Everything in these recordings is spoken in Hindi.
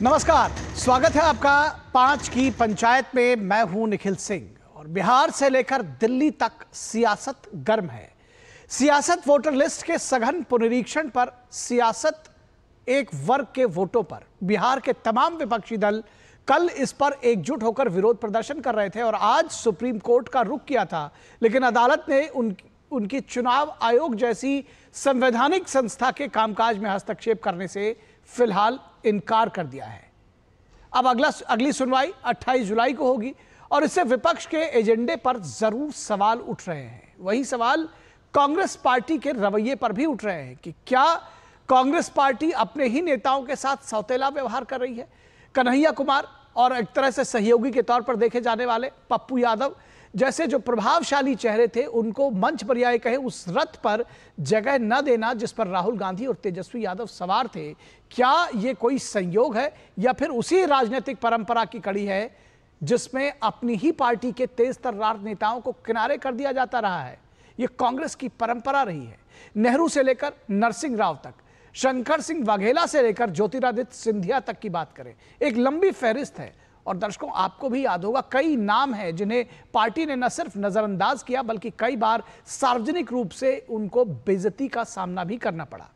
नमस्कार, स्वागत है आपका 5 की पंचायत में। मैं हूं निखिल सिंह और बिहार से लेकर दिल्ली तक सियासत गर्म है। सियासत वोटर लिस्ट के सघन पुनरीक्षण पर, सियासत एक वर्ग के वोटों पर। बिहार के तमाम विपक्षी दल कल इस पर एकजुट होकर विरोध प्रदर्शन कर रहे थे और आज सुप्रीम कोर्ट का रुख किया था, लेकिन अदालत ने उनकी चुनाव आयोग जैसी संवैधानिक संस्था के कामकाज में हस्तक्षेप करने से फिलहाल इनकार कर दिया है। अब अगली सुनवाई 28 जुलाई को होगी और इससे विपक्ष के एजेंडे पर जरूर सवाल उठ रहे हैं। वही सवाल कांग्रेस पार्टी के रवैये पर भी उठ रहे हैं कि क्या कांग्रेस पार्टी अपने ही नेताओं के साथ सौतेला व्यवहार कर रही है। कन्हैया कुमार और एक तरह से सहयोगी के तौर पर देखे जाने वाले पप्पू यादव जैसे जो प्रभावशाली चेहरे थे, उनको मंच पर या कहे उस रथ पर जगह न देना जिस पर राहुल गांधी और तेजस्वी यादव सवार थे, क्या ये कोई संयोग है या फिर उसी राजनीतिक परंपरा की कड़ी है जिसमें अपनी ही पार्टी के तेज तर्रार नेताओं को किनारे कर दिया जाता रहा है। ये कांग्रेस की परंपरा रही है। नेहरू से लेकर नरसिंह राव तक, शंकर सिंह वाघेला से लेकर ज्योतिरादित्य सिंधिया तक की बात करें, एक लंबी फहरिस्त है। और दर्शकों, आपको भी याद होगा कई नाम हैं जिन्हें पार्टी ने न सिर्फ नजरअंदाज किया बल्कि कई बार सार्वजनिक रूप से उनको बेइज्जती का सामना भी करना पड़ा।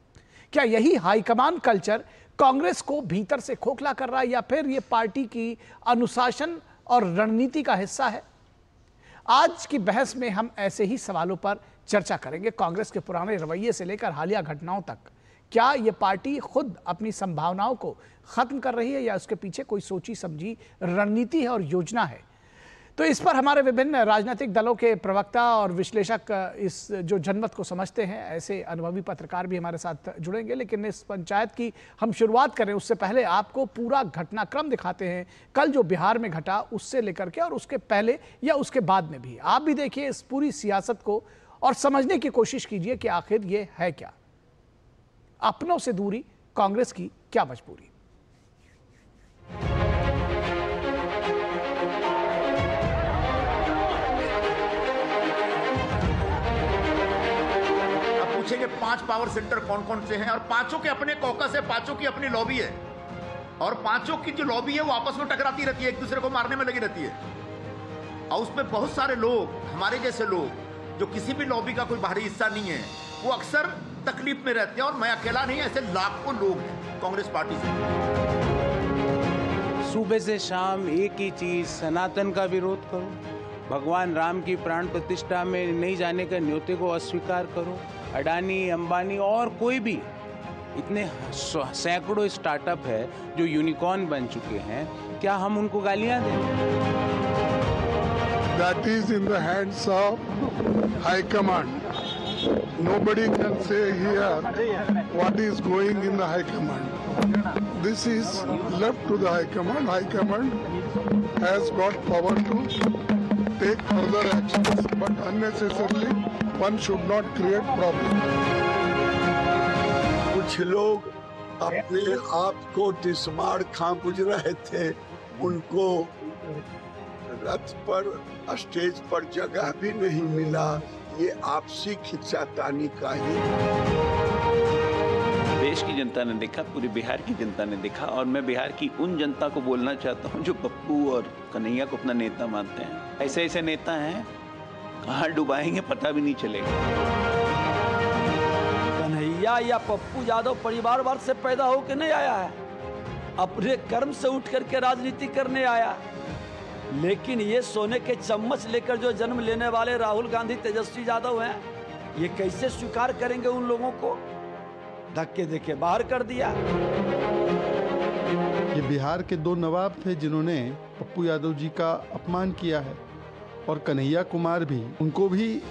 क्या यही हाईकमान कल्चर कांग्रेस को भीतर से खोखला कर रहा है या फिर यह पार्टी की अनुशासन और रणनीति का हिस्सा है? आज की बहस में हम ऐसे ही सवालों पर चर्चा करेंगे। कांग्रेस के पुराने रवैये से लेकर हालिया घटनाओं तक, क्या यह पार्टी खुद अपनी संभावनाओं को खत्म कर रही है या उसके पीछे कोई सोची समझी रणनीति है और योजना है? तो इस पर हमारे विभिन्न राजनीतिक दलों के प्रवक्ता और विश्लेषक, इस जो जनमत को समझते हैं, ऐसे अनुभवी पत्रकार भी हमारे साथ जुड़ेंगे। लेकिन इस पंचायत की हम शुरुआत करें उससे पहले आपको पूरा घटनाक्रम दिखाते हैं, कल जो बिहार में घटा उससे लेकर के और उसके पहले या उसके बाद में भी। आप भी देखिए इस पूरी सियासत को और समझने की कोशिश कीजिए कि आखिर ये है क्या। अपनों से दूरी, कांग्रेस की क्या मजबूरी। अब पूछेंगे 5 पावर सेंटर कौन कौन से हैं और पांचों के अपने कॉकस है, पांचों की अपनी लॉबी है और पांचों की जो लॉबी है वो आपस में टकराती रहती है, एक दूसरे को मारने में लगी रहती है। और उसमें बहुत सारे लोग, हमारे जैसे लोग जो किसी भी लॉबी का कोई बाहरी हिस्सा नहीं है, वो अक्सर तकलीफ में रहते हैं। और मैं अकेला नहीं, ऐसे लाखों लोग हैं कांग्रेस पार्टी से। सुबह से शाम एक ही चीज, सनातन का विरोध करो, भगवान राम की प्राण प्रतिष्ठा में नहीं जाने के न्योते को अस्वीकार करो। अडानी, अंबानी और कोई भी इतने सैकड़ों स्टार्टअप है जो यूनिकॉर्न बन चुके हैं, क्या हम उनको गालियां दें? That is in the hands of High Command. Nobody can say here what is going in the High Command. This is left to the High Command. High Command has got power to take further actions, but unnecessarily one should not create problem. कुछ लोग अपने आप को टिस्मार खा गुजरे थे, उनको रथ पर, स्टेज पर जगह भी नहीं मिला। ये आपसी खिंचातानी का ही देश की जनता ने देखा, पूरी बिहार की जनता ने देखा। और मैं बिहार की उन जनता को बोलना चाहता हूं जो पप्पू और कन्हैया को अपना नेता मानते हैं। ऐसे ऐसे नेता हैं, कहां डुबाएंगे पता भी नहीं चलेगा। कन्हैया या पप्पू यादव परिवारवाद से पैदा होकर नहीं आया है, अपने कर्म से उठ करके राजनीति करने आया। लेकिन ये सोने के चम्मच लेकर जो जन्म लेने वाले राहुल गांधी, तेजस्वी यादव हैं, ये कैसे स्वीकार करेंगे उन लोगों को? धक्के देके बाहर कर दिया। ये बिहार के 2 नवाब थे जिन्होंने पप्पू यादव जी का अपमान किया है और कन्हैया कुमार भी, उनको भी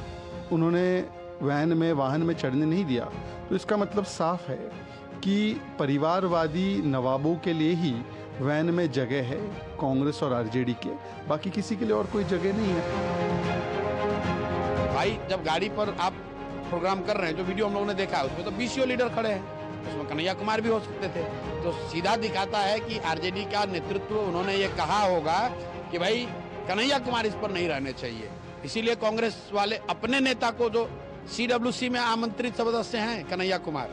उन्होंने वाहन में चढ़ने नहीं दिया। तो इसका मतलब साफ है कि परिवारवादी नवाबों के लिए ही वैन में जगह है, कांग्रेस और आरजेडी के, बाकी किसी के लिए और कोई जगह नहीं है। भाई जब गाड़ी पर आप प्रोग्राम कर रहे हैं, जो वीडियो हम लोगों ने देखा है उसमें तो बीसीओ लीडर खड़े हैं, उसमें कन्हैया कुमार भी हो सकते थे। तो सीधा दिखाता है कि आरजेडी का नेतृत्व, उन्होंने ये कहा होगा कि भाई कन्हैया कुमार इस पर नहीं रहने चाहिए। इसीलिए कांग्रेस वाले अपने नेता को, जो CWC में आमंत्रित सदस्य हैं कन्हैया कुमार,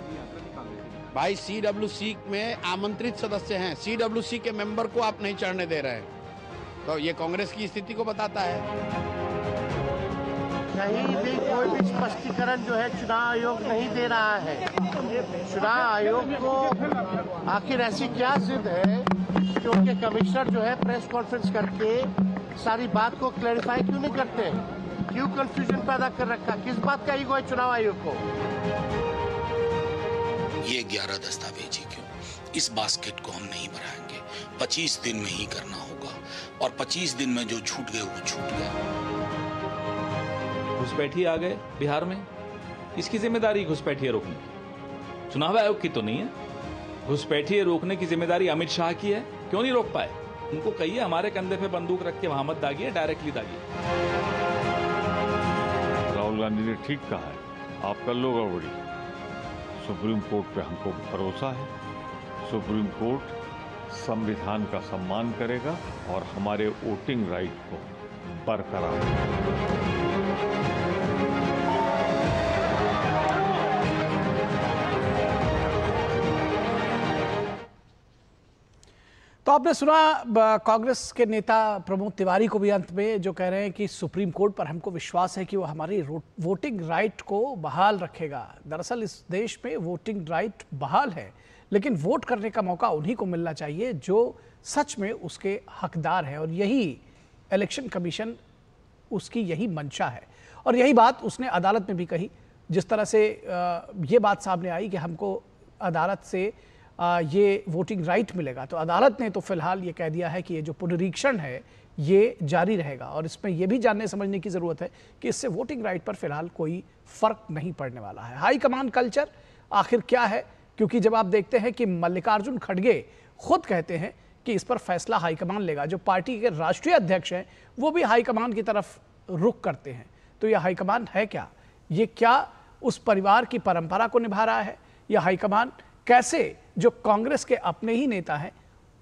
भाई CWC में आमंत्रित सदस्य हैं, CWC के मेंबर को आप नहीं चढ़ने दे रहे हैं, तो ये कांग्रेस की स्थिति को बताता है। कहीं भी कोई भी स्पष्टीकरण जो है चुनाव आयोग नहीं दे रहा है। चुनाव आयोग को आखिर ऐसी क्या जिद है कि उनके कमिश्नर जो है प्रेस कॉन्फ्रेंस करके सारी बात को क्लैरिफाई क्यों नहीं करते? क्यों कंफ्यूजन पैदा कर रखा? किस बात का ईगो है चुनाव आयोग को? ये 11 दस्तावेज ही क्यों? इस बास्केट को हम नहीं बढ़ाएंगे। 25 दिन में ही करना होगा और 25 दिन में जो छूट गए वो छूट गए। घुसपैठिए आ गए बिहार में, इसकी जिम्मेदारी घुसपैठिए रोकने की, चुनाव आयोग की तो नहीं है। घुसपैठिए रोकने की जिम्मेदारी अमित शाह की है, क्यों नहीं रोक पाए? उनको कहिए हमारे कंधे पे बंदूक रख के वहां मत दागिए, डायरेक्टली दागिए। राहुल गांधी ने ठीक कहा है, आप कर लो गड़बड़ी। सुप्रीम कोर्ट पे हमको भरोसा है। सुप्रीम कोर्ट संविधान का सम्मान करेगा और हमारे वोटिंग राइट को बरकरार रखेगा। तो आपने सुना कांग्रेस के नेता प्रमोद तिवारी को भी अंत में जो कह रहे हैं कि सुप्रीम कोर्ट पर हमको विश्वास है कि वो हमारी वोटिंग राइट को बहाल रखेगा। दरअसल इस देश में वोटिंग राइट बहाल है, लेकिन वोट करने का मौका उन्हीं को मिलना चाहिए जो सच में उसके हकदार हैं, और यही इलेक्शन कमीशन उसकी यही मंशा है। और यही बात उसने अदालत में भी कही। जिस तरह से ये बात सामने आई कि हमको अदालत से ये वोटिंग राइट मिलेगा, तो अदालत ने तो फिलहाल ये कह दिया है कि ये जो पुनरीक्षण है ये जारी रहेगा, और इसमें यह भी जानने समझने की ज़रूरत है कि इससे वोटिंग राइट पर फिलहाल कोई फ़र्क नहीं पड़ने वाला है। हाईकमान कल्चर आखिर क्या है? क्योंकि जब आप देखते हैं कि मल्लिकार्जुन खड़गे खुद कहते हैं कि इस पर फैसला हाईकमान लेगा, जो पार्टी के राष्ट्रीय अध्यक्ष हैं वो भी हाईकमान की तरफ रुख करते हैं, तो यह हाईकमान है क्या? ये क्या उस परिवार की परंपरा को निभा रहा है? यह हाईकमान कैसे जो कांग्रेस के अपने ही नेता हैं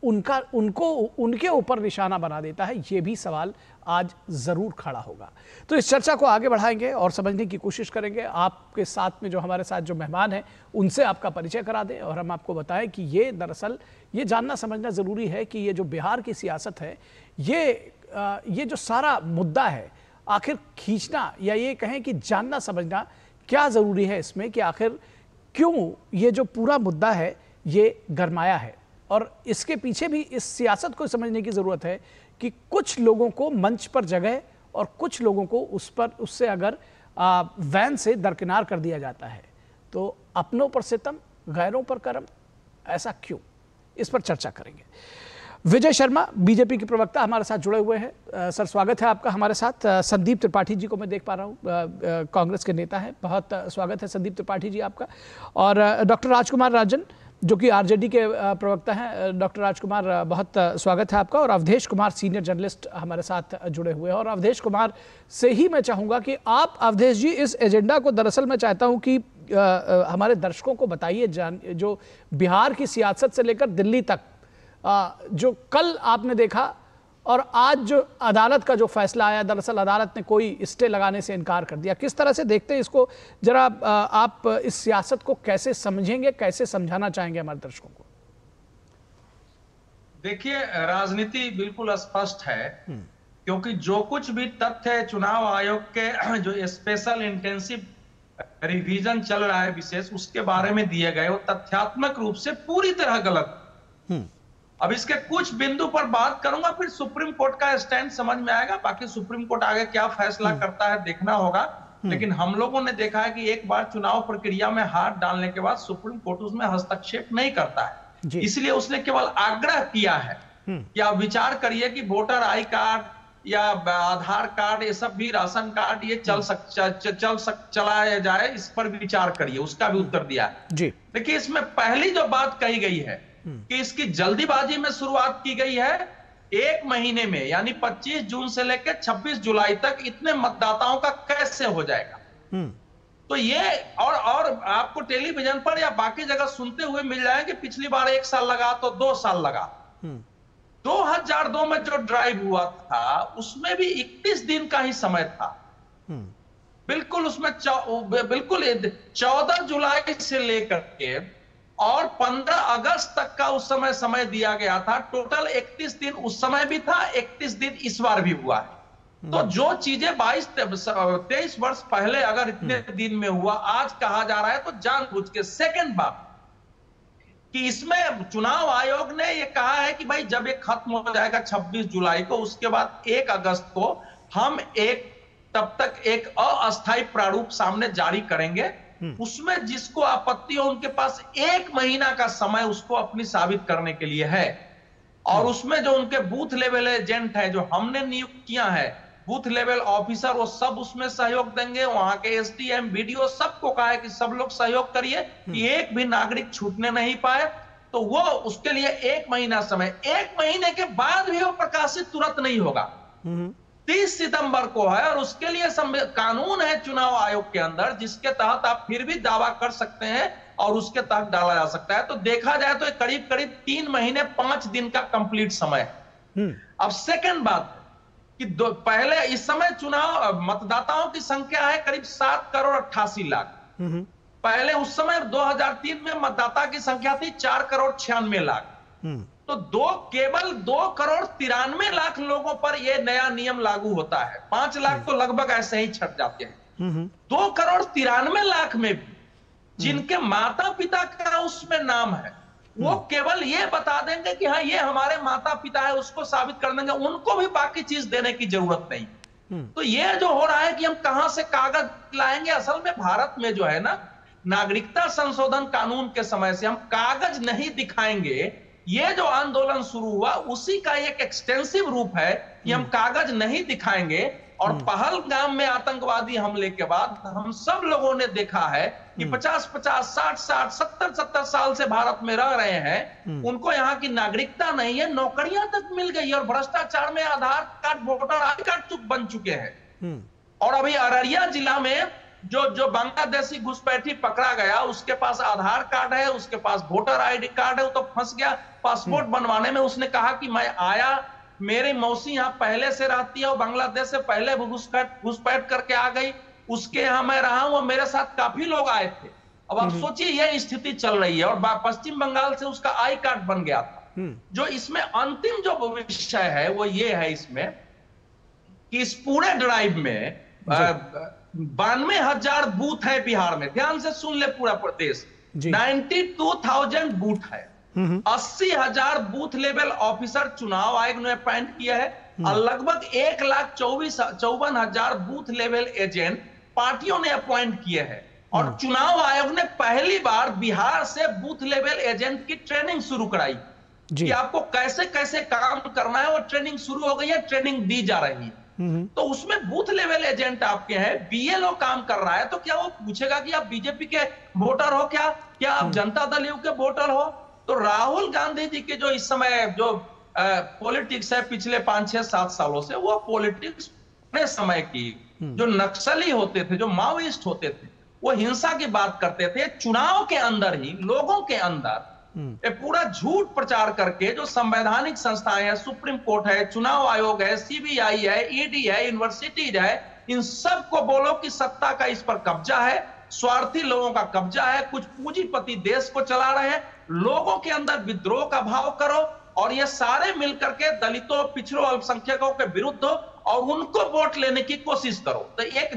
उनको उनके ऊपर निशाना बना देता है? ये भी सवाल आज जरूर खड़ा होगा। तो इस चर्चा को आगे बढ़ाएंगे और समझने की कोशिश करेंगे। आपके साथ में जो हमारे साथ जो मेहमान हैं उनसे आपका परिचय करा दें और हम आपको बताएं कि ये दरअसल ये जानना समझना जरूरी है कि ये जो बिहार की सियासत है, ये जो सारा मुद्दा है, आखिर खींचना या ये कहें कि जानना समझना क्या जरूरी है इसमें, कि आखिर क्यों ये जो पूरा मुद्दा है ये गरमाया है। और इसके पीछे भी इस सियासत को समझने की ज़रूरत है कि कुछ लोगों को मंच पर जगह और कुछ लोगों को उससे अगर वैन से दरकिनार कर दिया जाता है तो अपनों पर सितम, गैरों पर करम, ऐसा क्यों? इस पर चर्चा करेंगे। विजय शर्मा बीजेपी के प्रवक्ता हमारे साथ जुड़े हुए हैं। सर, स्वागत है आपका हमारे साथ। संदीप त्रिपाठी जी को मैं देख पा रहा हूँ, कांग्रेस के नेता हैं, बहुत स्वागत है संदीप त्रिपाठी जी आपका। और डॉक्टर राजकुमार राजन जो कि आरजेडी के प्रवक्ता हैं, डॉक्टर राजकुमार बहुत स्वागत है आपका। और अवधेश कुमार सीनियर जर्नलिस्ट हमारे साथ जुड़े हुए हैं। और अवधेश कुमार से ही मैं चाहूँगा कि आप अवधेश जी इस एजेंडा को, दरअसल मैं चाहता हूँ कि हमारे दर्शकों को बताइए, जो बिहार की सियासत से लेकर दिल्ली तक जो कल आपने देखा और आज जो अदालत का जो फैसला आया, दरअसल अदालत ने कोई स्टे लगाने से इनकार कर दिया, किस तरह से देखते हैं इसको? जरा आप इस सियासत को कैसे समझेंगे, कैसे समझाना चाहेंगे हमारे दर्शकों को? देखिए, राजनीति बिल्कुल स्पष्ट है, क्योंकि जो कुछ भी तथ्य चुनाव आयोग के जो स्पेशल इंटेंसिव रिवीजन चल रहा है विशेष, उसके बारे में दिए गए वो तथ्यात्मक रूप से पूरी तरह गलत। अब इसके कुछ बिंदु पर बात करूंगा, फिर सुप्रीम कोर्ट का स्टैंड समझ में आएगा। बाकी सुप्रीम कोर्ट आगे क्या फैसला करता है देखना होगा। लेकिन हम लोगों ने देखा है कि एक बार चुनाव प्रक्रिया में हाथ डालने के बाद सुप्रीम कोर्ट उसमें हस्तक्षेप नहीं करता है, इसलिए उसने केवल आग्रह किया है कि आप विचार करिए कि वोटर आई कार्ड या आधार कार्ड, ये सब भी राशन कार्ड, ये चलाया जाए, इस पर विचार करिए, उसका भी उत्तर दिया है। देखिए, इसमें पहली जो बात कही गई है कि इसकी जल्दीबाजी में शुरुआत की गई है। एक महीने में यानी 25 जून से लेकर 26 जुलाई तक इतने मतदाताओं का कैसे हो जाएगा? तो ये और आपको टेलीविजन पर या बाकी जगह सुनते हुए मिल जाएंगे, पिछली बार 1 साल लगा तो 2 साल लगा। 2002 में जो ड्राइव हुआ था उसमें भी 21 दिन का ही समय था। बिल्कुल उसमें बिल्कुल 14 जुलाई से लेकर के और 15 अगस्त तक का उस समय दिया गया था। टोटल 31 दिन उस समय भी था, 31 दिन इस बार भी हुआ है। तो जो चीजें 22-23 वर्ष पहले अगर इतने दिन में हुआ, आज कहा जा रहा है तो जानबूझ के। सेकंड बात कि इसमें चुनाव आयोग ने ये कहा है कि भाई जब ये खत्म हो जाएगा 26 जुलाई को, उसके बाद 1 अगस्त को हम तब तक एक अस्थायी प्रारूप सामने जारी करेंगे। उसमें जिसको आपत्ति हो उनके पास 1 महीना का समय उसको अपनी साबित करने के लिए है। और उसमें जो उनके बूथ लेवल एजेंट है जो हमने नियुक्त किया है, बूथ लेवल ऑफिसर, वो सब उसमें सहयोग देंगे। वहां के एसडीएम, बीडीओ सबको कहा है कि सब लोग सहयोग करिए कि एक भी नागरिक छूटने नहीं पाए। तो वो उसके लिए 1 महीना समय, 1 महीने के बाद भी वो प्रकाशित तुरंत नहीं होगा। 30 सितंबर को है और उसके लिए कानून है चुनाव आयोग के अंदर जिसके तहत आप फिर भी दावा कर सकते हैं और उसके तहत डाला जा सकता है। तो देखा जाए तो करीब करीब 3 महीने 5 दिन का कंप्लीट समय है। अब सेकंड बात कि पहले इस समय चुनाव मतदाताओं की संख्या है करीब 7 करोड़ 88 लाख। पहले उस समय 2003 में मतदाता की संख्या थी 4 करोड़ 96 लाख। तो केवल 2 करोड़ 93 लाख लोगों पर यह नया नियम लागू होता है। 5 लाख तो लगभग ऐसे ही छट जाते हैं। 2 करोड़ 93 लाख में भी जिनके माता पिता का उसमें नाम है, वो केवल ये बता देंगे कि हाँ ये हमारे माता पिता है, उसको साबित कर देंगे, उनको भी बाकी चीज देने की जरूरत नहीं। तो ये जो हो रहा है कि हम कहां से कागज लाएंगे, असल में भारत में जो है ना, नागरिकता संशोधन कानून के समय से हम कागज नहीं दिखाएंगे, ये जो आंदोलन शुरू हुआ उसी का एक एक्सटेंसिव रूप है कि हम कागज नहीं दिखाएंगे। और पहलगाम में आतंकवादी हमले के बाद हम सब लोगों ने देखा है कि 50-50, 60-60, 70-70 साल से भारत में रह रहे हैं, उनको यहाँ की नागरिकता नहीं है, नौकरियां तक मिल गई और भ्रष्टाचार में आधार कार्ड, वोटर आई कार्ड बन चुके हैं। और अभी अररिया जिला में जो बांग्लादेशी घुसपैठी पकड़ा गया, उसके पास आधार कार्ड है, उसके पास वोटर आईडी कार्ड है, वो तो फंस गया पासपोर्ट बनवाने में। उसने कहा कि मैं आया, मेरी मौसी यहाँ पहले से रहती है, और बांग्लादेश से पहले घुसपैठ करके आ गई, उसके यहाँ मैं रहा हूं, मेरे साथ काफी लोग आए थे। अब आप सोचिए यह स्थिति चल रही है। और पश्चिम बंगाल से उसका आई कार्ड बन गया था। जो इसमें अंतिम जो विषय है वो ये है इसमें कि इस पूरे ड्राइव में 92,000 बूथ है बिहार में। ध्यान से सुन ले पूरा प्रदेश, 92,000 बूथ है। 80,000 बूथ लेवल ऑफिसर चुनाव आयोग ने अपॉइंट किया है और लगभग 1,54,000 बूथ लेवल एजेंट पार्टियों ने अपॉइंट किए हैं। और चुनाव आयोग ने पहली बार बिहार से बूथ लेवल एजेंट की ट्रेनिंग शुरू कराई कि आपको कैसे कैसे काम करना है। वो ट्रेनिंग शुरू हो गई है, ट्रेनिंग दी जा रही है। तो उसमें बूथ लेवल एजेंट आपके हैं, बीएलओ काम कर रहा है, तो क्या वो पूछेगा कि आप बीजेपी के वोटर हो क्या आप जनता दल यू के वोटर हो? तो राहुल गांधी जी के जो इस समय जो पॉलिटिक्स है पिछले 5-6-7 सालों से, वो पॉलिटिक्स अपने समय की जो नक्सली होते थे, जो माओइस्ट होते थे, वो हिंसा की बात करते थे। चुनाव के अंदर ही लोगों के अंदर पूरा झूठ प्रचार करके जो संवैधानिक संस्थाएं हैं, सुप्रीम कोर्ट है, चुनाव आयोग है, सीबीआई है, ईडी है, यूनिवर्सिटीज है, इन सब को बोलो कि सत्ता का इस पर कब्जा है, स्वार्थी लोगों का कब्जा है, कुछ पूंजीपति देश को चला रहे हैं। लोगों के अंदर विद्रोह का भाव करो और ये सारे मिलकर के दलितों, पिछड़ों, अल्पसंख्यकों के विरुद्ध हो और उनको वोट लेने की कोशिश करो। तो एक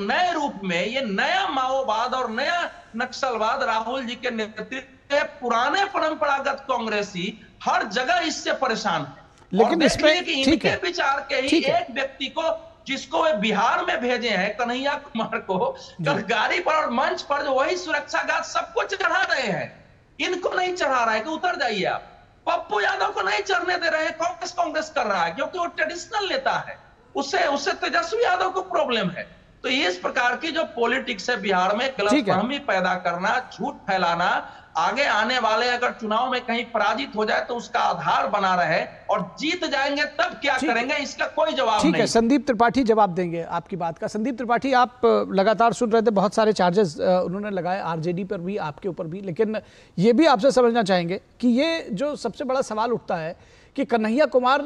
नए रूप में ये नया माओवाद और नया नक्सलवाद राहुल जी के नेतृत्व में पुराने परंपरागत कांग्रेसी हर जगह इससे परेशान है। लेकिन इसमें कि इनके विचार के ही एक व्यक्ति को, जिसको वे बिहार में भेजे हैं, कन्हैया कुमार को, कल गाड़ी पर और मंच पर जो वही सुरक्षा गार्ड सबको चढ़ा रहे हैं, इनको नहीं चढ़ा रहा है कि उतर जाइए आप। पप्पू यादव को नहीं चढ़ने दे रहे हैं, कांग्रेस कर रहा है क्योंकि वो ट्रेडिशनल नेता है, उससे तेजस्वी यादव को प्रॉब्लम है। तो इस प्रकार की जो पॉलिटिक्स है बिहार में, गलतफहमी पैदा करना, झूठ फैलाना, आगे आने वाले अगर चुनाव में कहीं पराजित हो जाए तो उसका आधार बना रहे और जीत जाएंगे तब क्या करेंगे, इसका कोई जवाब नहीं। ठीक है, संदीप त्रिपाठी जवाब देंगे आपकी बात का। संदीप त्रिपाठी, आप लगातार सुन रहे थे, बहुत सारे चार्जेस उन्होंने लगाए आरजेडी पर भी, आपके ऊपर भी, लेकिन ये भी आपसे समझना चाहेंगे कि ये जो सबसे बड़ा सवाल उठता है कि कन्हैया कुमार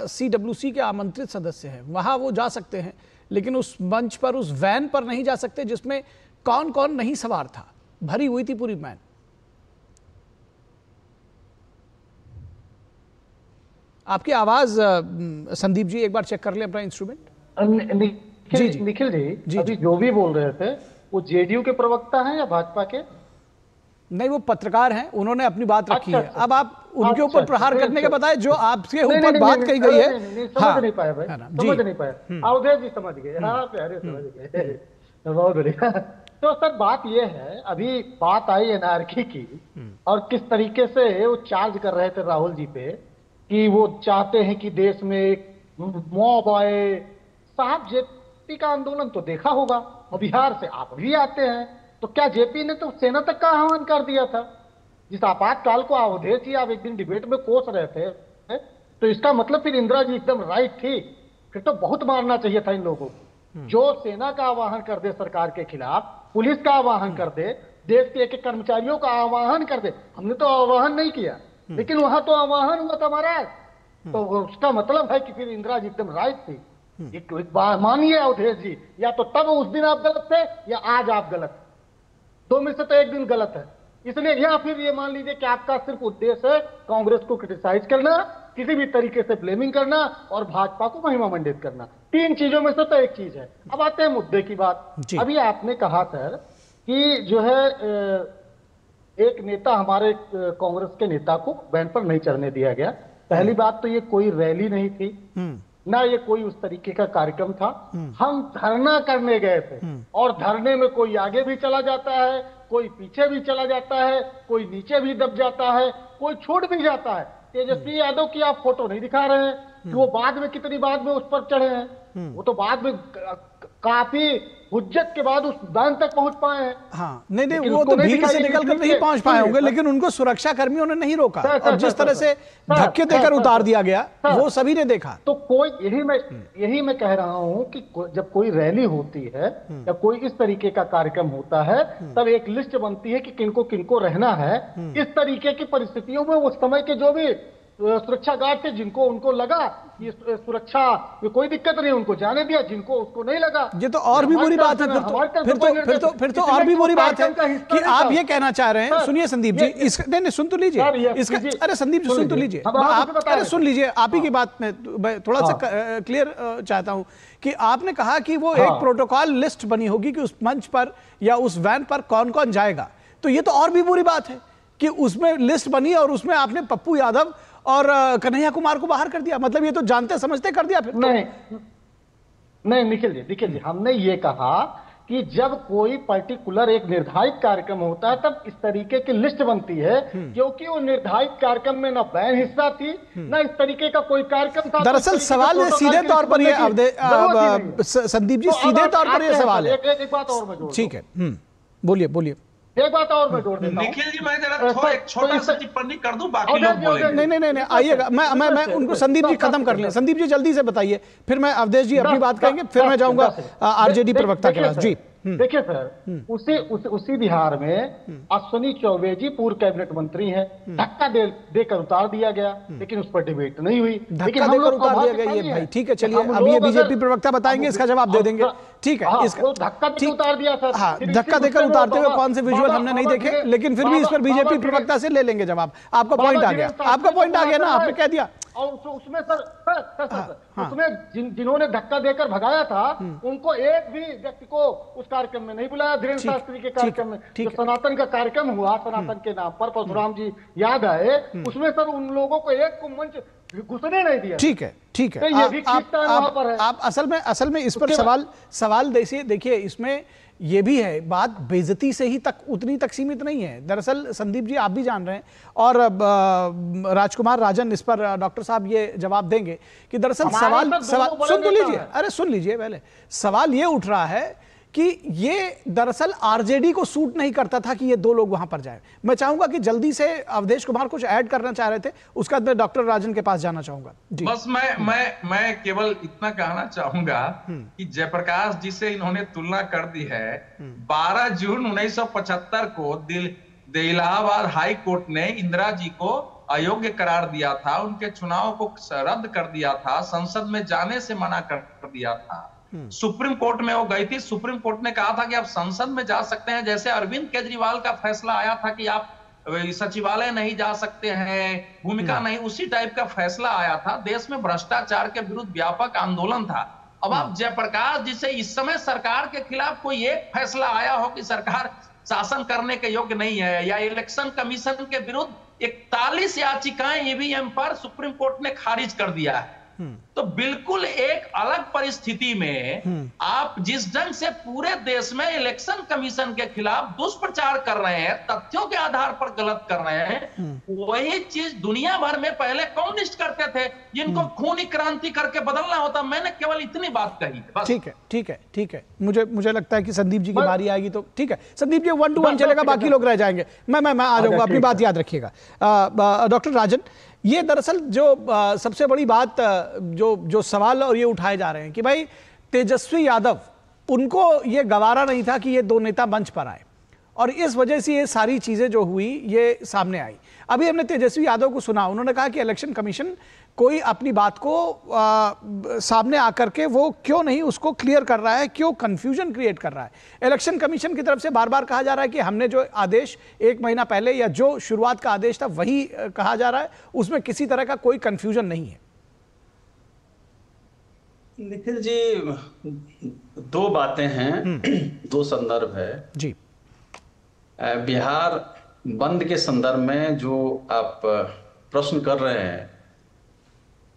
CWC के आमंत्रित सदस्य हैं, वहाँ वो जा सकते हैं, लेकिन उस मंच पर, उस वैन पर नहीं जा सकते जिसमें कौन कौन नहीं सवार था, भरी हुई थी पूरी वैन। आपकी आवाज संदीप जी एक बार चेक कर ले अपना इंस्ट्रूमेंट। निखिल जी अभी जो भी बोल रहे थे वो जेडीयू के प्रवक्ता हैं या भाजपा के? नहीं, वो पत्रकार हैं, उन्होंने अपनी बात रखी है। अब आप उनके ऊपर प्रहार करने के बताए जो आपके ऊपर बात कही गई है। समझ नहीं पाया भाई, समझ नहीं पाया। अवधेश जी समझ गए, हाँ प्यारे समझ गए, बहुत बढ़िया। तो सर बात ये है, अभी बात आई एनआरकी की और किस तरीके से वो चार्ज कर रहे थे राहुल जी पे कि वो चाहते हैं कि देश में एक मॉब आए। साहब जेपी का आंदोलन तो देखा होगा, और बिहार से आप भी आते हैं, तो क्या जेपी ने तो सेना तक का आह्वान कर दिया था? जिस आपातकाल को अवधेश जी आप एक दिन डिबेट में कोस रहे थे, तो इसका मतलब फिर इंदिरा जी एकदम राइट थी, फिर तो बहुत मारना चाहिए था इन लोगों को। जो सेना का आह्वान कर दे सरकार के खिलाफ, पुलिस का आह्वान कर दे, देश के एक कर्मचारियों का आह्वान कर दे। हमने तो आह्वान नहीं किया, लेकिन वहां तो आह्वान हुआ था महाराज। तो उसका मतलब है कि फिर इंदिरा जी एकदम राइट थी। एक बात मानिए अवधेश जी, या तो तब उस दिन आप गलत थे या आज आप गलत, दो में से तो एक दिन गलत है। इसलिए या फिर ये मान लीजिए कि आपका सिर्फ उद्देश्य है कांग्रेस को क्रिटिसाइज करना, किसी भी तरीके से ब्लेमिंग करना और भाजपा को महिमा मंडित करना। तीन चीजों में से तो एक चीज है। अब आते हैं मुद्दे की बात। अभी आपने कहा सर कि जो है एक नेता, हमारे कांग्रेस के नेता को बैंड पर नहीं चढ़ने दिया गया। पहली बात तो ये कोई रैली नहीं थी, ना ये कोई उस तरीके का कार्यक्रम था। हम धरना करने गए थे, और धरने में कोई आगे भी चला जाता है, कोई पीछे भी चला जाता है, कोई नीचे भी दब जाता है, कोई छूट भी जाता है। तेजस्वी यादव की आप फोटो नहीं दिखा रहे हैं कि वो बाद में कितनी बाद में उस पर चढ़े हैं। वो तो बाद में काफी हुज्जत के बाद उस दान तक पहुंच पाए हैं। हाँ, नहीं वो तो भीड़ से निकलकर नहीं पहुंच पाए होंगे, लेकिन उनको सुरक्षा कर्मियों ने नहीं रोका, और जिस तरह से धक्के देकर उतार दिया गया वो सभी ने देखा। तो कोई यही मैं कह रहा हूं कि जब कोई रैली होती है या कोई इस तरीके का कार्यक्रम होता है, तब एक लिस्ट बनती है कि किनको किनको रहना है। इस तरीके की परिस्थितियों में उस समय के जो भी सुरक्षा गार्ड थे, जिनको उनको लगा ये सुरक्षा में कोई दिक्कत नहीं, उनको जाने दिया, जिनको उसको नहीं लगा। ये तो और भी बुरी बात है। फिर तो और भी बुरी बात है कि आप ये कहना चाह रहे हैं। सुनिए संदीप जी, नहीं सुन तो लीजिए अरे संदीप जी सुन तो लीजिए, अरे सुन लीजिए, आप ही की बात में थोड़ा सा क्लियर चाहता हूं कि आपने कहा कि वो एक प्रोटोकॉल लिस्ट बनी होगी कि उस मंच पर या उस वैन पर कौन कौन जाएगा। तो ये तो और भी बुरी बात है कि उसमें लिस्ट बनी और उसमें आपने पप्पू यादव और कन्हैया कुमार को बाहर कर दिया। मतलब ये तो जानते समझते कर दिया फिर। नहीं निखिल जी, हमने ये कहा कि जब कोई पर्टिकुलर एक निर्धारित कार्यक्रम होता है तब इस तरीके की लिस्ट बनती है, क्योंकि वो निर्धारित कार्यक्रम में ना बैन हिस्सा थी, ना इस तरीके का कोई कार्यक्रम था। दरअसल सवाल ये सीधे तौर पर ये संदीप जी, सीधे तौर पर ये सवाल है। एक बात और मैं जोड़, ठीक है, बोलिए। एक बात और मैं जोड़ देता हूं। निखिल जी, मैं जरा एक छोटा सा टिप्पणी कर दूं, बाकी लोग बोलेंगे। नहीं आइएगा, मैं उनको संदीप जी खत्म कर लें। संदीप जी जल्दी से बताइए, फिर मैं अवधेश जी अपनी बात करेंगे, फिर मैं जाऊंगा आरजेडी प्रवक्ता के पास। जी देखिए सर, उसी बिहार में अश्विनी चौबे जी पूर्व कैबिनेट मंत्री हैं, धक्का देकर उतार दिया गया, लेकिन उस पर डिबेट नहीं हुई। धक्का देकर उतार दिया गया, ये भाई ठीक है, चलिए अब ये बीजेपी प्रवक्ता बताएंगे, इसका जवाब दे देंगे। ठीक है, इसका धक्का देकर उतार दिया सर। हाँ, धक्का देकर उतारते हुए कौन से विजुअल हमने नहीं देखे, लेकिन फिर भी इस पर बीजेपी प्रवक्ता से ले लेंगे जवाब। आपका पॉइंट आ गया, ना, आपने कह दिया। और उसमें उसमें जिन्होंने धक्का देकर भगाया था, उनको एक भी व्यक्ति को उस कार्यक्रम में नहीं बुलाया। धीरेन्द्र शास्त्री के कार्यक्रम में जो सनातन का कार्यक्रम हुआ, सनातन के नाम पर परशुराम जी याद आए, उसमें सर उन लोगों को एक को मंच घुसने नहीं दिया। ठीक है, आप असल में इस पर सवाल देखिए, इसमें ये भी है बात, बेइज्जती से ही उतनी तक सीमित नहीं है। दरअसल संदीप जी आप भी जान रहे हैं, और राजकुमार राजन इस पर डॉक्टर साहब ये जवाब देंगे कि दरअसल सवाल सुन तो लीजिए, अरे सुन लीजिए पहले। सवाल ये उठ रहा है कि ये दरअसल आरजेडी को सूट नहीं करता था कि ये दो लोग वहां पर जाएं। मैं चाहूंगा कि जल्दी से अवधेश कुमार कुछ ऐड करना चाह रहे थे, उसके बाद मैं डॉक्टर राजन के पास जाना चाहूंगा। जी। बस मैं केवल इतना कहना चाहूंगा कि जयप्रकाश जी से इन्होंने तुलना कर दी है। 12 जून 1975 को इलाहाबाद हाई कोर्ट ने इंदिरा जी को अयोग्य करार दिया था, उनके चुनाव को रद्द कर दिया था, संसद में जाने से मना कर दिया था। सुप्रीम कोर्ट में वो गई थी, सुप्रीम कोर्ट ने कहा था कि आप संसद में जा सकते हैं। जैसे अरविंद केजरीवाल का फैसला आया था कि आप सचिवालय नहीं जा सकते हैं, भूमिका नहीं, उसी टाइप का फैसला आया था। देश में भ्रष्टाचार के विरुद्ध व्यापक आंदोलन था। अब आप जयप्रकाश जी से इस समय सरकार के खिलाफ कोई एक फैसला आया हो कि सरकार शासन करने के योग्य नहीं है, या इलेक्शन कमीशन के विरुद्ध 41 याचिकाएं ईवीएम पर सुप्रीम कोर्ट ने खारिज कर दिया है। तो बिल्कुल एक अलग परिस्थिति में आप जिस ढंग से पूरे देश में इलेक्शन कमीशन के खिलाफ दुष्प्रचार कर रहे हैं, तथ्यों के आधार पर गलत कर रहे हैं, वही चीज दुनिया भर में पहले कम्युनिस्ट करते थे, जिनको खूनी क्रांति करके बदलना होता। मैंने केवल इतनी बात कही है। ठीक है, ठीक है, ठीक है। मुझे लगता है कि संदीप जी की बारी आएगी तो ठीक है। संदीप जी 1 to 1 चलेगा, बाकी लोग रह जाएंगे। मैं आ जाऊंगा, अपनी बात याद रखिएगा। डॉक्टर राजन, ये दरअसल जो सबसे बड़ी बात जो सवाल और ये उठाए जा रहे हैं कि भाई तेजस्वी यादव, उनको ये गवारा नहीं था कि ये दो नेता मंच पर आए, और इस वजह से ये सारी चीजें जो हुई ये सामने आई। अभी हमने तेजस्वी यादव को सुना, उन्होंने कहा कि इलेक्शन कमीशन कोई अपनी बात को सामने आकर के वो क्यों नहीं उसको क्लियर कर रहा है, क्यों कंफ्यूजन क्रिएट कर रहा है। इलेक्शन कमीशन की तरफ से बार बार कहा जा रहा है कि हमने जो आदेश 1 महीना पहले या जो शुरुआत का आदेश था वही कहा जा रहा है, उसमें किसी तरह का कोई कंफ्यूजन नहीं है। निखिल जी, 2 बातें हैं, 2 संदर्भ है जी। बिहार बंद के संदर्भ में जो आप प्रश्न कर रहे हैं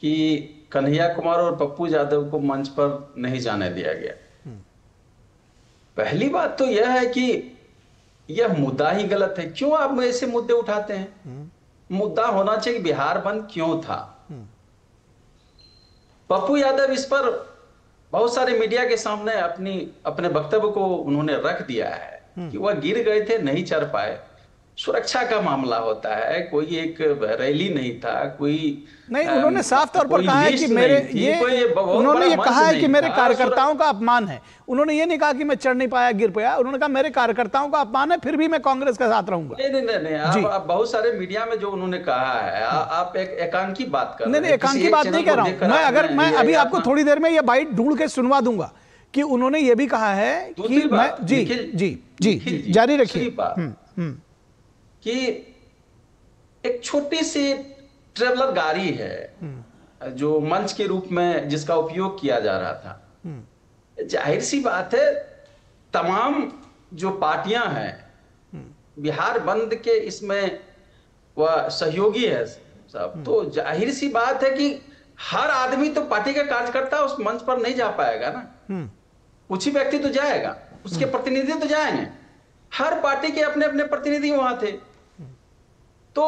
कि कन्हैया कुमार और पप्पू यादव को मंच पर नहीं जाने दिया गया, पहली बात तो यह है कि यह मुद्दा ही गलत है। क्यों आप ऐसे मुद्दे उठाते हैं? मुद्दा होना चाहिए बिहार बंद क्यों था। पप्पू यादव इस पर बहुत सारे मीडिया के सामने अपने वक्तव्य को उन्होंने रख दिया है कि वह गिर गए थे, नहीं चढ़ पाए। सुरक्षा का मामला होता है, कोई एक रैली नहीं था, कोई नहीं। उन्होंने साफ तौर पर कहा है कि उन्होंने ये कहा है कि मेरे कार्यकर्ताओं का अपमान है। उन्होंने ये नहीं कहा कि मैं चढ़ नहीं पाया, गिर पाया। उन्होंने कहा मेरे कार्यकर्ताओं का अपमान है, फिर भी मैं कांग्रेस के साथ रहूंगा। नहीं, आप बहुत सारे मीडिया में जो उन्होंने कहा है, आप एक एकांक की बात कर रहे हैं। नहीं, एकांक की बात नहीं कर रहा हूं मैं अभी आपको थोड़ी देर में ये बाइट ढूंढ के सुनवा दूंगा कि उन्होंने ये भी कहा है कि मैं जी जारी रखिए कि एक छोटी सी ट्रेवलर गाड़ी है जो मंच के रूप में जिसका उपयोग किया जा रहा था। जाहिर सी बात है, तमाम जो पार्टियां हैं बिहार बंद के इसमें वह सहयोगी है सब, तो जाहिर सी बात है कि हर आदमी तो पार्टी का कार्यकर्ता उस मंच पर नहीं जा पाएगा ना। कुछ ही व्यक्ति तो जाएगा, उसके प्रतिनिधि तो जाएंगे। हर पार्टी के अपने अपने प्रतिनिधि वहां थे, तो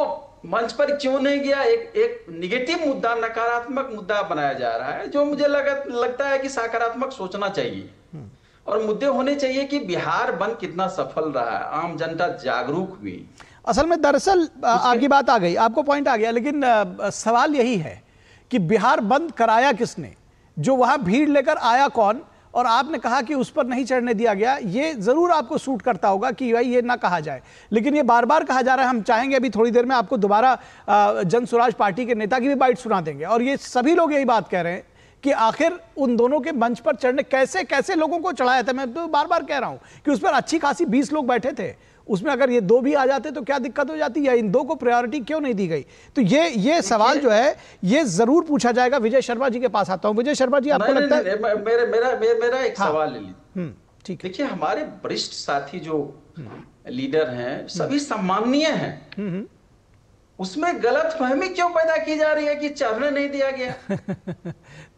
मंच पर क्यों नहीं गया? एक निगेटिव मुद्दा, नकारात्मक मुद्दा बनाया जा रहा है, जो मुझे लगता है कि सकारात्मक सोचना चाहिए और मुद्दे होने चाहिए कि बिहार बंद कितना सफल रहा है, आम जनता जागरूक हुई। असल में दरअसल आपकी बात आ गई, आपको पॉइंट आ गया, लेकिन सवाल यही है कि बिहार बंद कराया किसने, जो वहां भीड़ लेकर आया कौन, और आपने कहा कि उस पर नहीं चढ़ने दिया गया। ये जरूर आपको सूट करता होगा कि भाई ये ना कहा जाए, लेकिन ये बार बार कहा जा रहा है। हम चाहेंगे अभी थोड़ी देर में आपको दोबारा जन स्वराज पार्टी के नेता की भी बाइट सुना देंगे, और ये सभी लोग यही बात कह रहे हैं कि आखिर उन दोनों के मंच पर चढ़ने कैसे कैसे लोगों को चढ़ाया था। मैं तो बार बार कह रहा हूं कि उस पर अच्छी खासी 20 लोग बैठे थे, उसमें अगर ये 2 भी आ जाते तो क्या दिक्कत हो जाती, या इन 2 को प्रायोरिटी क्यों नहीं दी गई। तो ये सवाल जो है ये जरूर पूछा जाएगा। विजय शर्मा जी के पास आता हूं। विजय शर्मा जी, आपको लगता है? मेरा एक सवाल ले लीजिए। ठीक, देखिए, हमारे वरिष्ठ साथी जो लीडर हैं सभी सम्माननीय हैं, उसमें गलत फहमी क्यों पैदा की जा रही है कि चढ़ने नहीं दिया गया?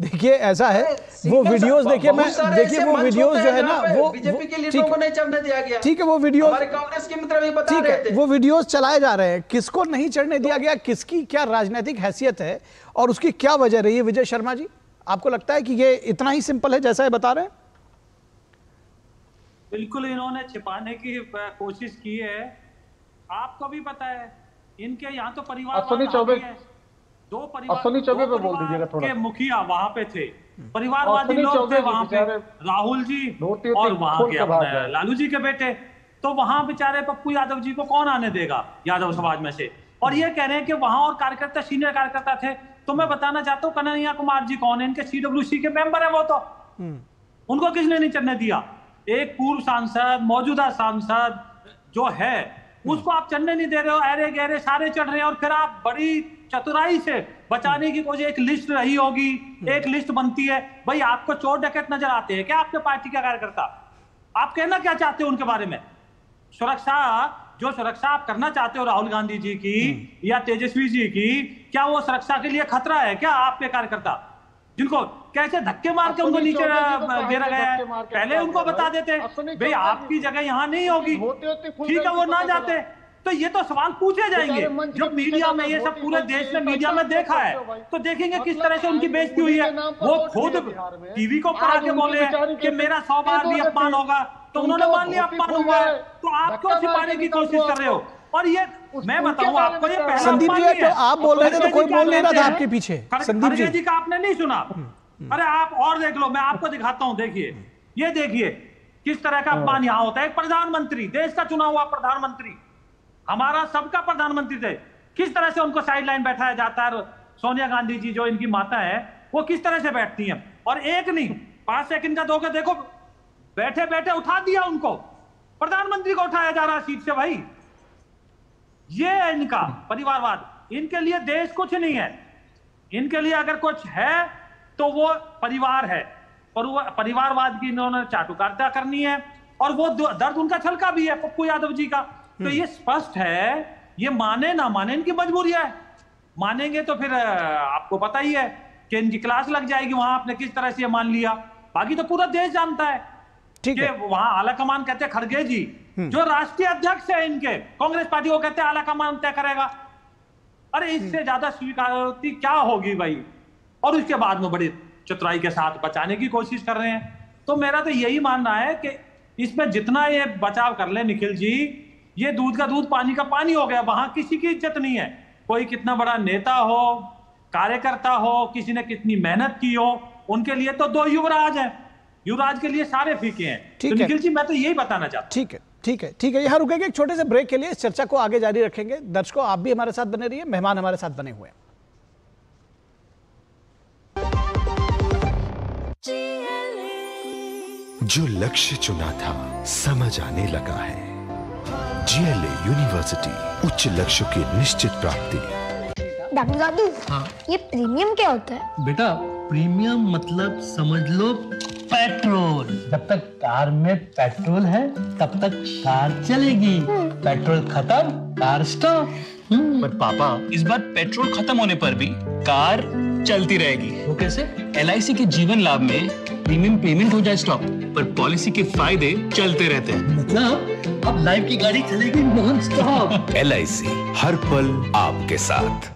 देखिए ऐसा है, वो वीडियोस देखिए, वो वीडियोस जो है ना, वो बीजेपी के लीडरों को नहीं चढ़ने दिया गया। ठीक है, वो वीडियो हमारे कांग्रेस के मित्र भी बता रहे थे, वो वीडियोस चलाए जा रहे हैं। किसको नहीं चढ़ने दिया गया, किसकी क्या राजनीतिक हैसियत है और उसकी क्या वजह रही है? विजय शर्मा जी, आपको लगता है कि ये इतना ही सिंपल है जैसा ये बता रहे हैं? बिल्कुल, इन्होंने छिपाने की कोशिश की है। आपको भी पता है इनके यहाँ तो परिवार है, 2 परिवार के मुखिया वहां पे थे, परिवारवादी लोग थे वहां पे, राहुल जी और वहां के अपने लालू जी के बेटे। तो वहां बेचारे पप्पू यादव जी को कौन आने देगा यादव समाज में से? और ये कह रहे हैं कि वहां और कार्यकर्ता, सीनियर कार्यकर्ता थे। तो मैं बताना चाहता हूँ कन्हैया कुमार जी कौन है, इनके CWC के मेंबर है वो, तो उनको किसने नहीं चढ़ने दिया? एक पूर्व सांसद, मौजूदा सांसद जो है उसको आप चढ़ने नहीं दे रहे हो, अरे गहरे सारे चढ़ रहे हैं, और फिर आप बड़ी चतुराई से बचाने की कोशिश, एक लिस्ट रही होगी, एक लिस्ट बनती है। भाई आपको चोर डकैत नजर आते हैं क्या आपके पार्टी का कार्यकर्ता? आप कहना क्या चाहते हो उनके बारे में? सुरक्षा, जो सुरक्षा आप करना चाहते हो राहुल गांधी जी की या तेजस्वी जी की, क्या वो सुरक्षा के लिए खतरा है क्या आपके कार्यकर्ता, जिनको कैसे धक्के मार के उनको नीचे गिरा गया है? पहले उनको बता देते भाई आपकी जगह यहाँ नहीं होगी, ठीक है, वो ना जाते तो ये तो सवाल पूछे जाएंगे। जब मीडिया में ये सब पूरे देश में मीडिया में देखा है तो देखेंगे किस तरह से उनकी बेइज्जती हुई है। वो खुद टीवी को पढ़ा के बोले कि मेरा 100 बार भी अपमान होगा, तो उन्होंने मान लिया अपमान हुआ है, तो आप क्यों छिपाने की कोशिश कर रहे हो? और ये मैं बताऊं आपको, ये पहला संदीप जी, तो आप बोल रहे थे तो कोई बोल नहीं रहा था आपके पीछे। संदीप जी का आपने नहीं सुना? अरे आप और देख लो, मैं आपको दिखाता हूं, देखिए, ये देखिए किस तरह का अपमान यहाँ होता है। एक प्रधानमंत्री, देश का चुना हुआ प्रधानमंत्री, हमारा सबका प्रधानमंत्री थे, किस तरह से उनको साइड लाइन बैठाया जाता है। सोनिया गांधी जी जो इनकी माता है वो किस तरह से बैठती हैं, और एक नहीं 5 सेकंड का दोगे, देखो बैठे बैठे उठा दिया उनको, प्रधानमंत्री को उठाया जा रहा है सीट से। भाई ये है इनका परिवारवाद। इनके लिए देश कुछ नहीं है, इनके लिए अगर कुछ है तो वो परिवार है, और वो परिवारवाद की इन्होंने चाटुकारिता करनी है, और वो दर्द उनका छलका भी है पप्पू यादव जी का। तो ये स्पष्ट है, ये माने ना माने इनकी मजबूरी है। मानेंगे तो फिर आपको पता ही है कि इनकी क्लास लग जाएगी वहां, आपने किस तरह से ये मान लिया। बाकी तो पूरा देश जानता है कि वहां आला कमान कहते हैं खड़गे जी, जो राष्ट्रीय अध्यक्ष है इनके कांग्रेस पार्टी, को कहते हैं आला कमान तय करेगा। अरे इससे ज्यादा स्वीकारोक्ति क्या होगी भाई? और उसके बाद में बड़ी चतुराई के साथ बचाने की कोशिश कर रहे हैं। तो मेरा तो यही मानना है कि इसमें जितना ये बचाव कर ले निखिल जी, ये दूध का दूध पानी का पानी हो गया। वहां किसी की इज्जत नहीं है, कोई कितना बड़ा नेता हो, कार्यकर्ता हो, किसी ने कितनी मेहनत की हो, उनके लिए तो 2 युवराज हैं, युवराज के लिए सारे फीके हैं। तो निखिल जी मैं तो यही बताना चाहता हूं। ठीक है, यहाँ रुकेंगे एक छोटे से ब्रेक के लिए, इस चर्चा को आगे जारी रखेंगे। दर्शकों आप भी हमारे साथ बने रहिए, मेहमान हमारे साथ बने हुए हैं। जो लक्ष्य चुना था समझ आने लगा है। GLA यूनिवर्सिटी, उच्च लक्ष्य की निश्चित प्राप्ति। डॉक्टर दादू, ये प्रीमियम क्या होता है? बेटा प्रीमियम मतलब समझ लो पेट्रोल। जब तक कार में पेट्रोल है तब तक कार चलेगी, पेट्रोल खत्म कार स्टॉप। पर पापा, इस बार पेट्रोल खत्म होने पर भी कार चलती रहेगी। वो कैसे? LIC के जीवन लाभ में प्रीमियम पेमेंट हो जाए स्टॉप, पर पॉलिसी के फायदे चलते रहते हैं। मतलब अब लाइफ की गाड़ी चलेगी नॉन स्टॉप। LIC हर पल आपके साथ।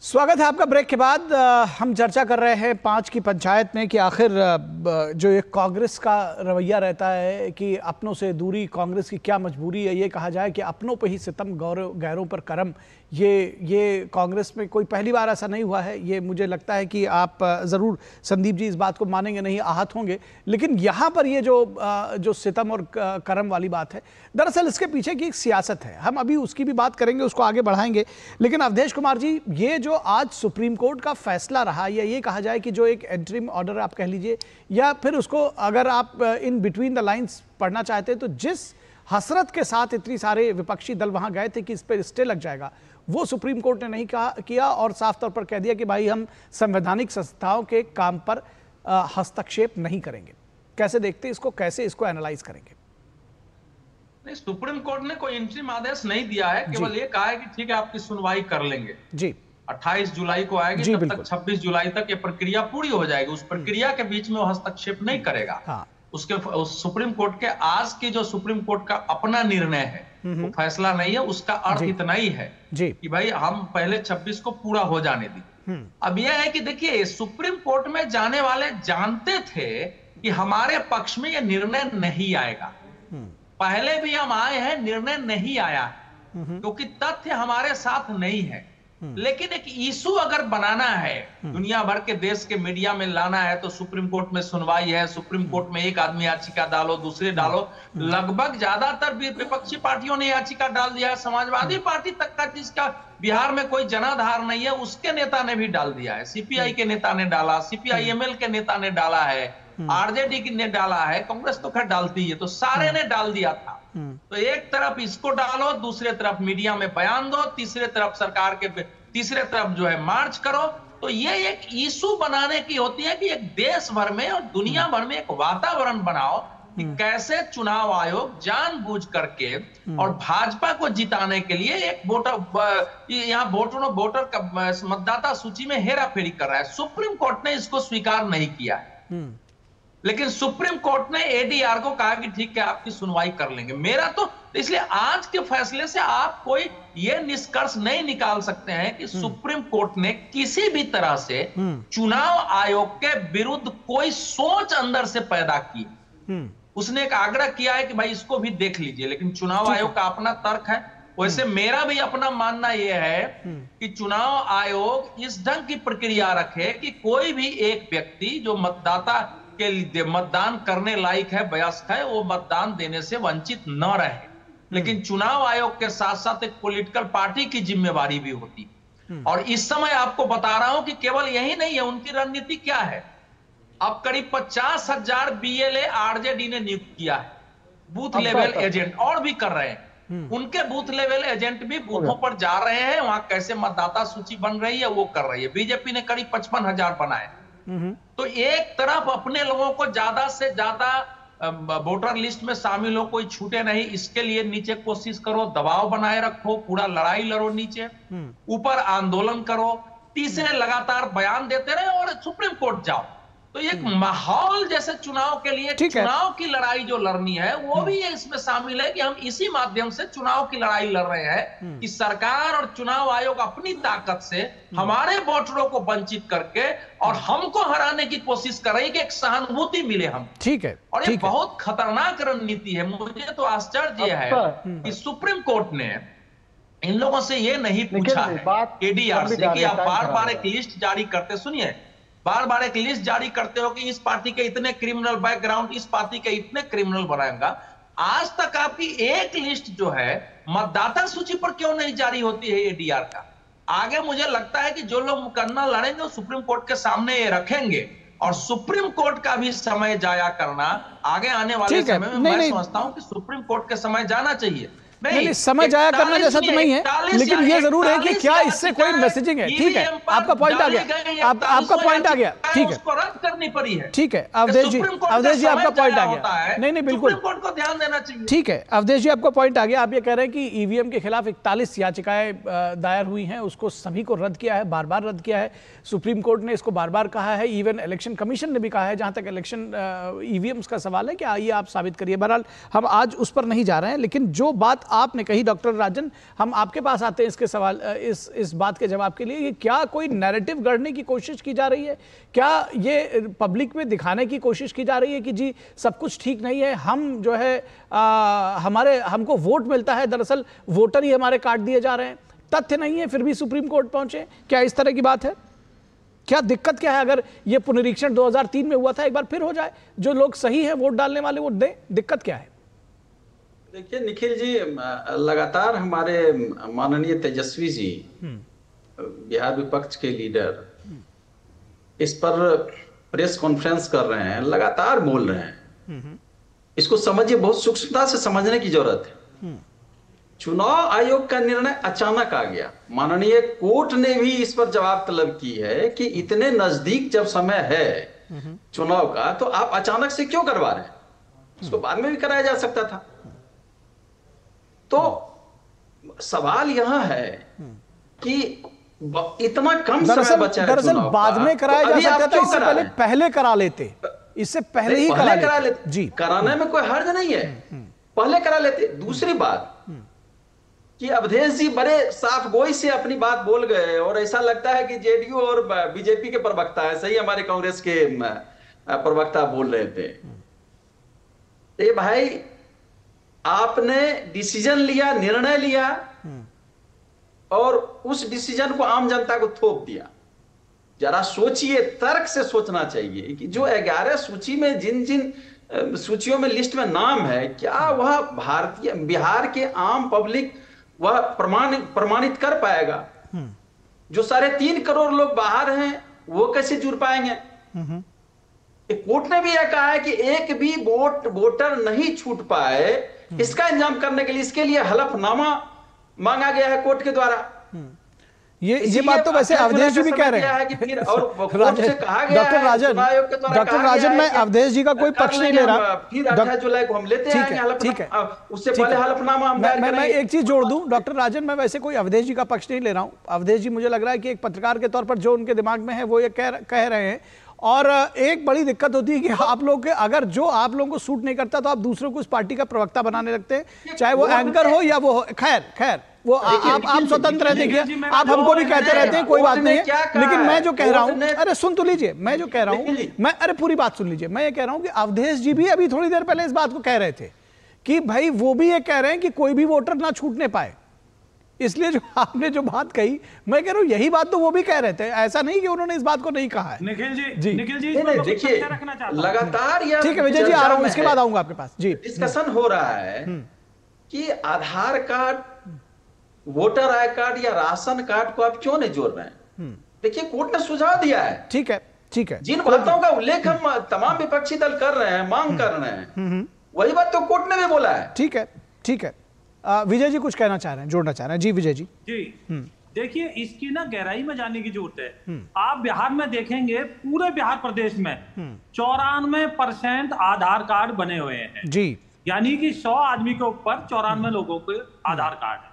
स्वागत है आपका ब्रेक के बाद। हम चर्चा कर रहे हैं 5 की पंचायत में कि आखिर जो ये कांग्रेस का रवैया रहता है कि अपनों से दूरी, कांग्रेस की क्या मजबूरी है। ये कहा जाए कि अपनों पे ही सितम, गैरों पर करम, ये कांग्रेस में कोई पहली बार ऐसा नहीं हुआ है। ये मुझे लगता है कि आप ज़रूर संदीप जी इस बात को मानेंगे नहीं, आहत होंगे। लेकिन यहाँ पर ये जो सितम और करम वाली बात है, दरअसल इसके पीछे की एक सियासत है। हम अभी उसकी भी बात करेंगे, उसको आगे बढ़ाएंगे। लेकिन अवधेश कुमार जी, ये जो आज सुप्रीम कोर्ट का फैसला रहा, या ये कहा जाए कि जो एक इंटरिम ऑर्डर आप कह लीजिए, या फिर उसको अगर आप इन बिटवीन द लाइंस पढ़ना चाहते हैं, तो जिस हसरत के साथ इतनी सारे विपक्षी दल वहां गए थे कि इस पर स्टे लग जाएगा, वो सुप्रीम कोर्ट ने नहीं किया और साफ तौर पर कह दिया कि भाई हम संवैधानिक संस्थाओं के काम पर हस्तक्षेप नहीं करेंगे। कैसे देखते हैं इसको, कैसे इसको एनालाइज करेंगे? नहीं, सुप्रीम कोर्ट ने कोई इंटरिम आदेश नहीं दिया है, केवल ये कहा है कि ठीक है आपकी सुनवाई कर लेंगे जी, 28 जुलाई को आएगी, तब तक 26 जुलाई तक ये प्रक्रिया पूरी हो जाएगी। उस प्रक्रिया के बीच में वो हस्तक्षेप नहीं करेगा। उसके सुप्रीम कोर्ट के आज की जो सुप्रीम कोर्ट का अपना निर्णय है, वो फैसला नहीं है, उसका अर्थ इतना ही है कि भाई हम पहले 26 को पूरा हो जाने दी। अब यह है कि देखिए, सुप्रीम कोर्ट में जाने वाले जानते थे कि हमारे पक्ष में यह निर्णय नहीं आएगा। पहले भी हम आए हैं, निर्णय नहीं आया क्योंकि तथ्य हमारे साथ नहीं है। लेकिन एक इशू अगर बनाना है, दुनिया भर के देश के मीडिया में लाना है, तो सुप्रीम कोर्ट में सुनवाई है, सुप्रीम कोर्ट में एक आदमी याचिका डालो, दूसरे डालो। लगभग ज्यादातर विपक्षी पार्टियों ने याचिका डाल दिया है। समाजवादी पार्टी तक का, जिसका बिहार में कोई जनाधार नहीं है, उसके नेता ने भी डाल दिया है। CPI के नेता ने डाला, CPI-ML के नेता ने डाला है, RJD ने डाला है, कांग्रेस तो खैर डालती है, तो सारे ने डाल दिया था। तो एक तरफ इसको डालो, दूसरे तरफ मीडिया में बयान दो, तीसरे तरफ सरकार के तीसरे तरफ जो है मार्च करो। तो ये एक इशू बनाने की होती है कि एक देश भर में और दुनिया भर में एक वातावरण बनाओ कि कैसे चुनाव आयोग जानबूझ करके और भाजपा को जिताने के लिए एक यहाँ वोटर मतदाता सूची में हेराफेरी कर रहा है। सुप्रीम कोर्ट ने इसको स्वीकार नहीं किया है, लेकिन सुप्रीम कोर्ट ने एडीआर को कहा कि ठीक है आपकी सुनवाई कर लेंगे। मेरा तो इसलिए आज के फैसले से आप कोई ये निष्कर्ष नहीं निकाल सकते हैं कि सुप्रीम कोर्ट ने किसी भी तरह से चुनाव आयोग के विरुद्ध कोई सोच अंदर से पैदा की। उसने एक आग्रह किया है कि भाई इसको भी देख लीजिए, लेकिन चुनाव आयोग का अपना तर्क है। वैसे मेरा भी अपना मानना यह है कि चुनाव आयोग इस ढंग की प्रक्रिया रखे कि कोई भी एक व्यक्ति जो मतदाता के लिए मतदान करने लायक है, वयस्क है, वो मतदान देने से वंचित न रहे। लेकिन चुनाव आयोग के साथ साथ एक पॉलिटिकल पार्टी की जिम्मेवारी भी होती। और इस समय आपको बता रहा हूं कि केवल यही नहीं है, उनकी रणनीति क्या है। अब करीब 50,000 बीएलए आरजेडी ने नियुक्त किया है, बूथ लेवल एजेंट, और भी कर रहे हैं। उनके बूथ लेवल एजेंट भी बूथों पर जा रहे हैं, वहां कैसे मतदाता सूची बन रही है वो कर रही है। बीजेपी ने करीब 55,000 बनाए। तो एक तरफ अपने लोगों को ज्यादा से ज्यादा वोटर लिस्ट में शामिल हो, कोई छूटे नहीं, इसके लिए नीचे कोशिश करो, दबाव बनाए रखो, पूरा लड़ाई लड़ो नीचे, ऊपर आंदोलन करो, तीसरे लगातार बयान देते रहे और सुप्रीम कोर्ट जाओ। तो एक माहौल जैसे चुनाव के लिए चुनाव की लड़ाई जो लड़नी है वो भी इसमें शामिल है कि हम इसी माध्यम से चुनाव की लड़ाई लड़ रहे हैं कि सरकार और चुनाव आयोग अपनी ताकत से हमारे वोटरों को वंचित करके और हमको हराने की कोशिश कर रही है कि एक सहानुभूति मिले हम। ठीक है। और ये बहुत खतरनाक रणनीति है। मुझे तो आश्चर्य है कि सुप्रीम कोर्ट ने इन लोगों से ये नहीं पूछा है एडीआर से कि आप बार बार एक लिस्ट जारी करते, सुनिए, बार बार एक लिस्ट जारी करते हो कि इस पार्टी के इतने क्रिमिनल बैकग्राउंड, इस पार्टी के इतने क्रिमिनल बनाएगा। आज तक आपकी एक लिस्ट जो है मतदाता सूची पर क्यों नहीं जारी होती है एडीआर का? आगे मुझे लगता है कि जो लोग मुकदमा लड़ेंगे वो सुप्रीम कोर्ट के सामने ये रखेंगे और सुप्रीम कोर्ट का भी समय जाया करना आगे आने वाले समय में मैं समझता हूं कि सुप्रीम कोर्ट के समय जाना चाहिए। नहीं, समय जाया करना जैसा तो नहीं है, लेकिन ये जरूर है कि क्या इससे कोई मैसेजिंग है। ठीक है, आपका पॉइंट आ गया, आपका पॉइंट आ गया। ठीक है, उसको रद्द करनी पड़ी है। ठीक है अवधेश जी, आपका पॉइंट आ गया। नहीं बिल्कुल, सुप्रीम कोर्ट को ध्यान देना चाहिए। ठीक है अवधेश जी, आपका पॉइंट आ गया। आप ये कह रहे हैं कि ईवीएम के खिलाफ 41 याचिकाएं दायर हुई हैं, उसको सभी को रद्द किया है, बार बार रद्द किया है। सुप्रीम कोर्ट ने इसको बार बार कहा है, इवन इलेक्शन कमीशन ने भी कहा है। जहां तक इलेक्शन ईवीएम्स का सवाल है कि आइए आप साबित करिए। बहरहाल हम आज उस पर नहीं जा रहे हैं, लेकिन जो बात आपने कही डॉक्टर राजन, हम आपके पास आते हैं इसके सवाल, इस बात के जवाब के लिए। क्या कोई नैरेटिव गढ़ने की कोशिश की जा रही है? क्या ये पब्लिक में दिखाने की कोशिश की जा रही है कि जी सब कुछ ठीक नहीं है, हम जो है हमको वोट मिलता है, दरअसल वोटर ही हमारे काट दिए जा रहे हैं, तथ्य नहीं है फिर भी सुप्रीम कोर्ट पहुंचे? क्या इस तरह की बात है? क्या दिक्कत क्या है? अगर ये पुनरीक्षण 2003 में हुआ था, एक बार फिर हो जाए, जो लोग सही है वोट डालने वाले वोट दें, दिक्कत क्या है? देखिए निखिल जी, लगातार हमारे माननीय तेजस्वी जी, बिहार विपक्ष के लीडर, इस पर प्रेस कॉन्फ्रेंस कर रहे हैं, लगातार बोल रहे हैं। इसको समझिए, बहुत सूक्ष्मता से समझने की जरूरत है। चुनाव आयोग का निर्णय अचानक आ गया। माननीय कोर्ट ने भी इस पर जवाब तलब की है कि इतने नजदीक जब समय है चुनाव का, तो आप अचानक से क्यों करवा रहे हैं? इसको बाद में भी कराया जा सकता था। तो सवाल यह है कि इतना कम समय बचा है, दरअसल बाद में कराया जा सकता था, इससे पहले करा लेते, इससे पहले ही करा लेते जी। कराने में कोई हर्ज नहीं है, पहले करा लेते। दूसरी बात कि अवधेश जी बड़े साफ गोई से अपनी बात बोल गए और ऐसा लगता है कि जेडीयू और बीजेपी के प्रवक्ता है, सही हमारे कांग्रेस के प्रवक्ता बोल रहे थे। ये भाई आपने डिसीजन लिया, निर्णय लिया और उस डिसीजन को आम जनता को थोप दिया। जरा सोचिए, तर्क से सोचना चाहिए कि जो 11 सूची में जिन सूचियों में लिस्ट में नाम है, क्या वह बिहार के आम पब्लिक वह प्रमाणित कर पाएगा? जो 3.5 करोड़ लोग बाहर हैं वो कैसे जुड़ पाएंगे? कोर्ट ने भी यह कहा है कि एक भी वोटर नहीं छूट पाए इसका इंतजाम करने के लिए, इसके लिए हलफनामा मांगा गया है कोर्ट के द्वारा। ये बात तो वैसे अवधेश जी भी कह रहे हैं। डॉक्टर राजन, मैं अवधेश जी का कोई पक्ष नहीं ले रहा। फिर 18 जुलाई को हम लेते हैं, ठीक है, उससे पहले हलफनामा हम दायर करेंगे। मैं एक चीज जोड़ दूं डॉक्टर राजन, मैं वैसे कोई अवधेश जी का पक्ष नहीं ले रहा हूं। अवधेश जी मुझे लग रहा है कि एक पत्रकार के तौर पर जो उनके दिमाग में है वो ये कह रहे हैं। और एक बड़ी दिक्कत होती है कि आप लोग के अगर जो आप लोगों को सूट नहीं करता तो आप दूसरों को उस पार्टी का प्रवक्ता बनाने लगते हैं, चाहे वो एंकर हो या वो हो। खैर वो आप स्वतंत्र है, देखिए आप हमको भी कहते रहते हैं, कोई बात नहीं है। लेकिन मैं जो कह रहा हूं, अरे सुन तो लीजिए, मैं जो कह रहा हूं, अरे पूरी बात सुन लीजिए। मैं ये कह रहा हूं कि अवधेश जी भी अभी थोड़ी देर पहले इस बात को कह रहे थे कि भाई वो भी ये कह रहे हैं कि कोई भी वोटर ना छूटने पाए। इसलिए जो आपने जो बात कही, मैं कह रहा हूं यही बात तो वो भी कह रहे थे। ऐसा नहीं कि उन्होंने इस बात को नहीं कहा है। निखिल जी देखिए लगातार यह ठीक है विजय जी, आ रहा हूं, इसके बाद आऊंगा आपके पास जी। डिस्कशन हो रहा है कि आधार कार्ड, वोटर आई कार्ड या राशन कार्ड को आप क्यों नहीं जोड़ रहे हैं। देखिए कोर्ट ने सुझाव दिया है, ठीक है, जिन बातों का उल्लेख हम तमाम विपक्षी दल कर रहे हैं, मांग कर रहे हैं, वही बात तो कोर्ट ने भी बोला है। ठीक है। विजय जी कुछ कहना चाह रहे हैं, जोड़ना चाह रहे हैं जी विजय जी। देखिए इसकी ना गहराई में जाने की जरूरत है। आप बिहार में देखेंगे, पूरे बिहार प्रदेश में 94% आधार कार्ड बने हुए हैं जी, यानी कि 100 आदमी के ऊपर 94 लोगों के आधार कार्ड है।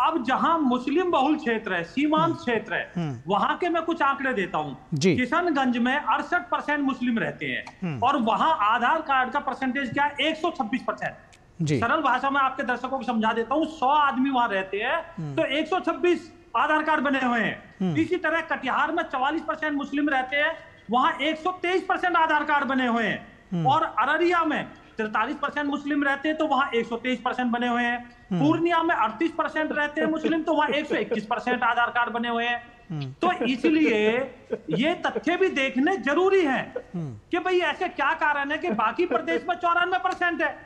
अब जहां मुस्लिम बहुल क्षेत्र है, सीमांत क्षेत्र है, वहां के मैं कुछ आंकड़े देता हूं। किशनगंज में 68% मुस्लिम रहते हैं और वहां आधार कार्ड का परसेंटेज क्या है, 126%। सरल भाषा में आपके दर्शकों को समझा देता हूं, 100 आदमी वहां रहते हैं तो 126 आधार कार्ड बने हुए हैं। इसी तरह कटिहार में 44% मुस्लिम रहते हैं, वहां 123% आधार कार्ड बने हुए हैं। और अररिया में 43% मुस्लिम रहते हैं तो वहां 123% बने हुए हैं। पूर्णिया में 38% रहते हैं मुस्लिम तो वहां 121% आधार कार्ड बने हुए हैं। तो इसलिए ये तथ्य भी देखने जरूरी है कि भाई ऐसे क्या कारण है कि बाकी प्रदेश में 94% है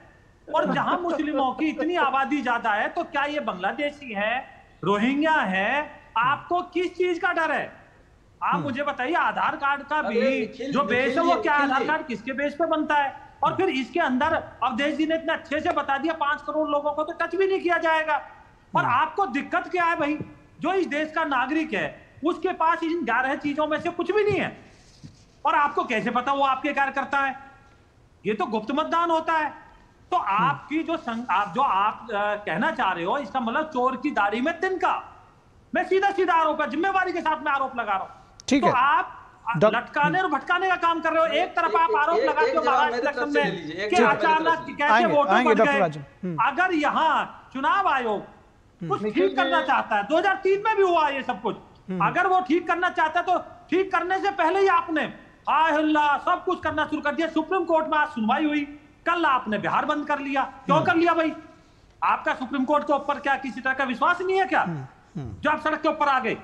और जहां मुस्लिमों की इतनी आबादी ज्यादा है, तो क्या ये बांग्लादेशी है, रोहिंग्या है, आपको किस चीज का डर है? आप मुझे बताइए, आधार कार्ड का भी जो बेस है वो क्या, आधार कार्ड किसके बेस पे बनता है? और फिर इसके अंदर अवधेश जी ने इतना अच्छे से बता दिया 5 करोड़ लोगों को तो टच भी नहीं किया जाएगा। और आपको दिक्कत क्या है भाई, जो इस देश का नागरिक है उसके पास इन 11 चीजों में से कुछ भी नहीं है और आपको कैसे पता वो आपके कार्यकर्ता है? ये तो गुप्त मतदान होता है। तो आपकी जो आप कहना चाह रहे हो, इसका मतलब चोर की दाढ़ी में तिनका। मैं सीधा आरोप है, जिम्मेवारी के साथ मैं आरोप लगा रहा हूं। ठीक तो है, आप लटकाने और भटकाने का काम कर रहे हो। एक तरफ आप आरोप लगाते हो महाराष्ट्र इलेक्शन में कि अचानक कैसे वोटर बढ़ गए। अगर यहाँ चुनाव आयोग कुछ ठीक करना चाहता है, 2003 में भी हुआ ये सब कुछ, अगर वो ठीक करना चाहता है तो ठीक करने से पहले ही आपने हाय हल्ला सब कुछ करना शुरू कर दिया। सुप्रीम कोर्ट में आज सुनवाई हुई, कल आपने बिहार बंद कर लिया। क्यों कर लिया भाई? आपका सुप्रीम कोर्ट के ऊपर क्या किसी तरह का विश्वास नहीं है क्या, जो आप सड़क के ऊपर आ गए?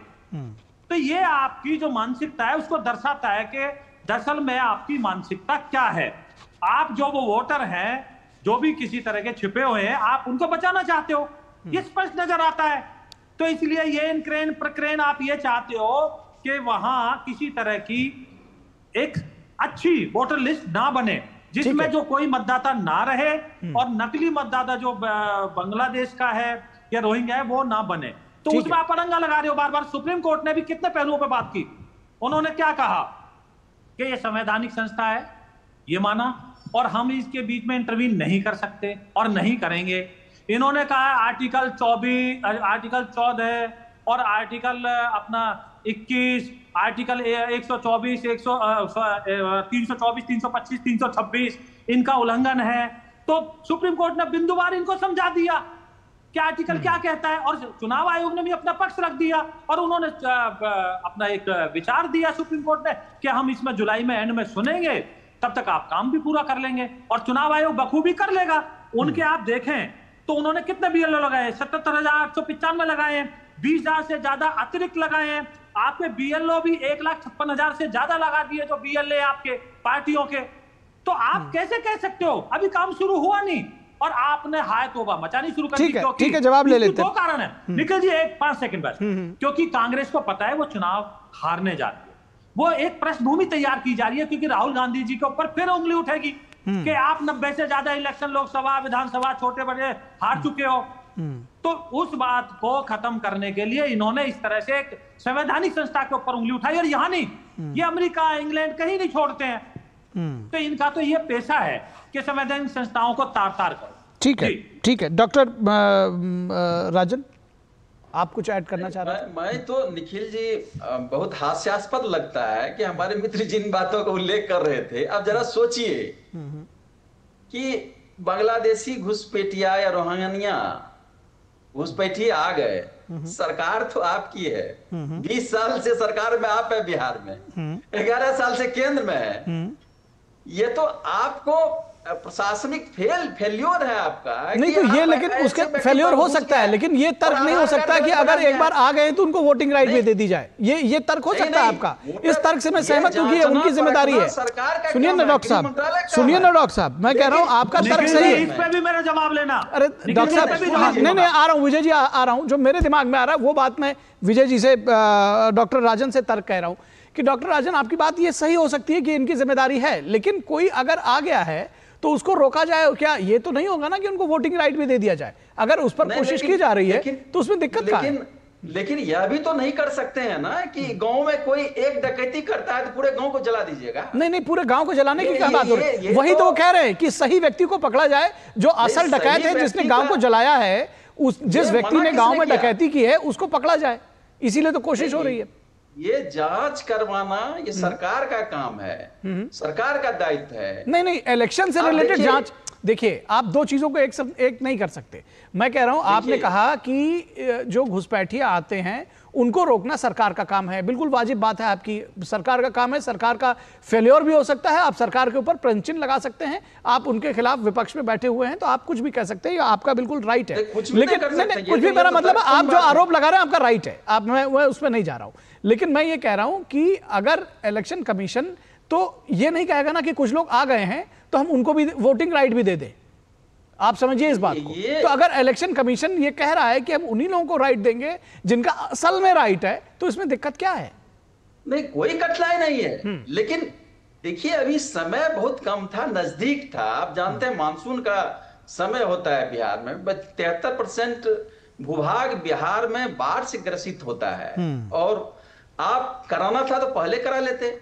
तो ये आपकी जो मानसिकता है उसको दर्शाता है कि दरअसल में आपकी मानसिकता क्या है। आप जो वो वोटर हैं जो भी किसी तरह के छिपे हुए हैं, आप उनको बचाना चाहते हो, ये स्पष्ट नजर आता है। तो इसलिए ये इनक्रेन प्रक्रेन आप ये चाहते हो कि वहां किसी तरह की एक अच्छी वोटर लिस्ट ना बने जिसमें जो कोई मतदाता ना रहे और नकली मतदाता जो बांग्लादेश का है या रोहिंग्या है वो ना बने। तो उसमें आप अड़ंगा लगा रहे हो बार बार। सुप्रीम कोर्ट ने भी कितने पहलुओं पे बात की, उन्होंने क्या कहा कि ये संवैधानिक संस्था है, ये माना, और हम इसके बीच में इंटरवीन नहीं कर सकते और नहीं करेंगे। इन्होंने कहा आर्टिकल 24, आर्टिकल 14 और आर्टिकल अपना 21, आर्टिकल 124, 324, 325, 326 इनका उल्लंघन है। तो सुप्रीम कोर्ट ने बिंदुवार इनको समझा दिया कि आर्टिकल क्या कहता है, और चुनाव आयोग ने भी अपना पक्ष रख दिया और उन्होंने अपना एक विचार दिया सुप्रीम कोर्ट ने कि हम इसमें जुलाई में एंड में सुनेंगे, तब तक आप काम भी पूरा कर लेंगे और चुनाव आयोग बखूबी कर लेगा। उनके आप देखें तो उन्होंने कितने BLO लगाए, 77,895 लगाए हैं, 20,000 से ज्यादा अतिरिक्त लगाए हैं। आपके BLO भी 1,56,000 से ज्यादा लगा दिए जो BLA आपके पार्टियों के। तो आप कैसे कह सकते हो अभी काम शुरू हुआ नहीं और आपने हाय तौबा मचानी शुरू कर दी? ठीक है, जवाब ले लेते हैं। दो कारण है निखिल जी, 5 सेकंड बस। क्योंकि कांग्रेस को पता है वो चुनाव हारने जा रही है, वो एक पृष्ठभूमि तैयार की जा रही है क्योंकि राहुल गांधी जी के ऊपर फिर उंगली उठेगी कि आप 90 से ज्यादा इलेक्शन लोकसभा विधानसभा छोटे बड़े हार चुके हो। तो उस बात को खत्म करने के लिए इन्होंने इस तरह से एक संवैधानिक संस्था के ऊपर उंगली उठाई, और यहाँ नहीं, ये अमेरिका इंग्लैंड कहीं नहीं छोड़ते हैं। तो इनका तो ये पेशा है कि संवैधानिक संस्थाओं को तार तार करो। ठीक है, ठीक है। डॉक्टर राजन, आप कुछ ऐड करना चाह रहे हैं? मैं तो निखिल जी बहुत हास्यास्पद लगता है कि हमारे मित्र जिन बातों का उल्लेख कर रहे थे, अब जरा सोचिए कि बांग्लादेशी घुसपैठिया या रोहिंग्या घुसपैठी आ गए, सरकार तो आपकी है, 20 साल से सरकार में आप है बिहार में, 11 साल से केंद्र में है, ये तो आपको प्रशासनिक फेल्योर है आपका। नहीं तो ये, लेकिन उसके फेल्योर हो सकता है, लेकिन ये तर्क नहीं हो सकता कि अगर एक बार आ गए तो उनको वोटिंग राइट भी दे दी जाए। ये तर्क हो सकता है आपका? इस तर्क से मैं सहमत हूं कि उनकी जिम्मेदारी है। सुनिए ना डॉक्टर साहब, सुनिए ना डॉक्टर साहब, मैं कह रहा हूं आपका तर्क सही है। इस पे भी मेरा जवाब लेना। अरे डॉक्टर साहब, नहीं आ रहा हूं विजय जी, आ रहा हूं। जो मेरे दिमाग में आ रहा है वो बात मैं विजय जी से, डॉक्टर राजन से तर्क कह रहा हूं कि डॉक्टर राजन, आपकी बात ये सही हो सकती है कि इनकी जिम्मेदारी है, लेकिन कोई अगर आ गया है तो उसको रोका जाए क्या? ये तो नहीं होगा ना कि उनको वोटिंग राइट भी दे दिया जाए। अगर उस पर कोशिश की जा रही है तो उसमें दिक्कत क्या है? लेकिन यह भी तो नहीं कर सकते हैं ना कि गांव में कोई एक डकैती करता है तो पूरे गांव को जला दीजिएगा। नहीं, पूरे गांव को जलाने की क्या बात हो रही है? वही तो वो कह रहे हैं कि सही व्यक्ति को पकड़ा जाए, जो असल डकैत है, जिसने गांव को जलाया है, जिस व्यक्ति ने गांव में डकैती की है उसको पकड़ा जाए, इसीलिए तो कोशिश हो रही है। ये जांच करवाना ये सरकार का काम है, सरकार का दायित्व है। नहीं, इलेक्शन से रिलेटेड जांच, देखिए आप दो चीजों को एक नहीं कर सकते। मैं कह रहा हूं, आपने कहा कि जो घुसपैठिया आते हैं उनको रोकना सरकार का काम है, बिल्कुल वाजिब बात है आपकी, सरकार का काम है। सरकार का फेल्योर भी हो सकता है, आप सरकार के ऊपर प्रश्न लगा सकते हैं, आप उनके खिलाफ विपक्ष में बैठे हुए हैं तो आप कुछ भी कह सकते हैं, आपका बिल्कुल राइट है। लेकिन कुछ भी, मेरा मतलब आप जो आरोप लगा रहे हैं आपका राइट है, आप, मैं उसमें नहीं जा रहा हूं। लेकिन मैं ये कह रहा हूं कि अगर इलेक्शन कमीशन तो ये नहीं कहेगा ना कि कुछ लोग आ गए हैं तो हम उनको भी वोटिंग राइट भी दे दें, आप समझिए इस बात को। तो अगर इलेक्शन कमीशन ये कह रहा है कि हम उन्हीं लोगों को राइट देंगे जिनका असल में राइट है, तो इसमें दिक्कत क्या है? नहीं, कोई कठिनाई नहीं है, लेकिन देखिए अभी समय बहुत कम था, नजदीक था। आप जानते हैं मानसून का समय होता है बिहार में, 73% भूभाग बिहार में बाढ़ से ग्रसित होता है, और आप कराना था तो पहले करा लेते।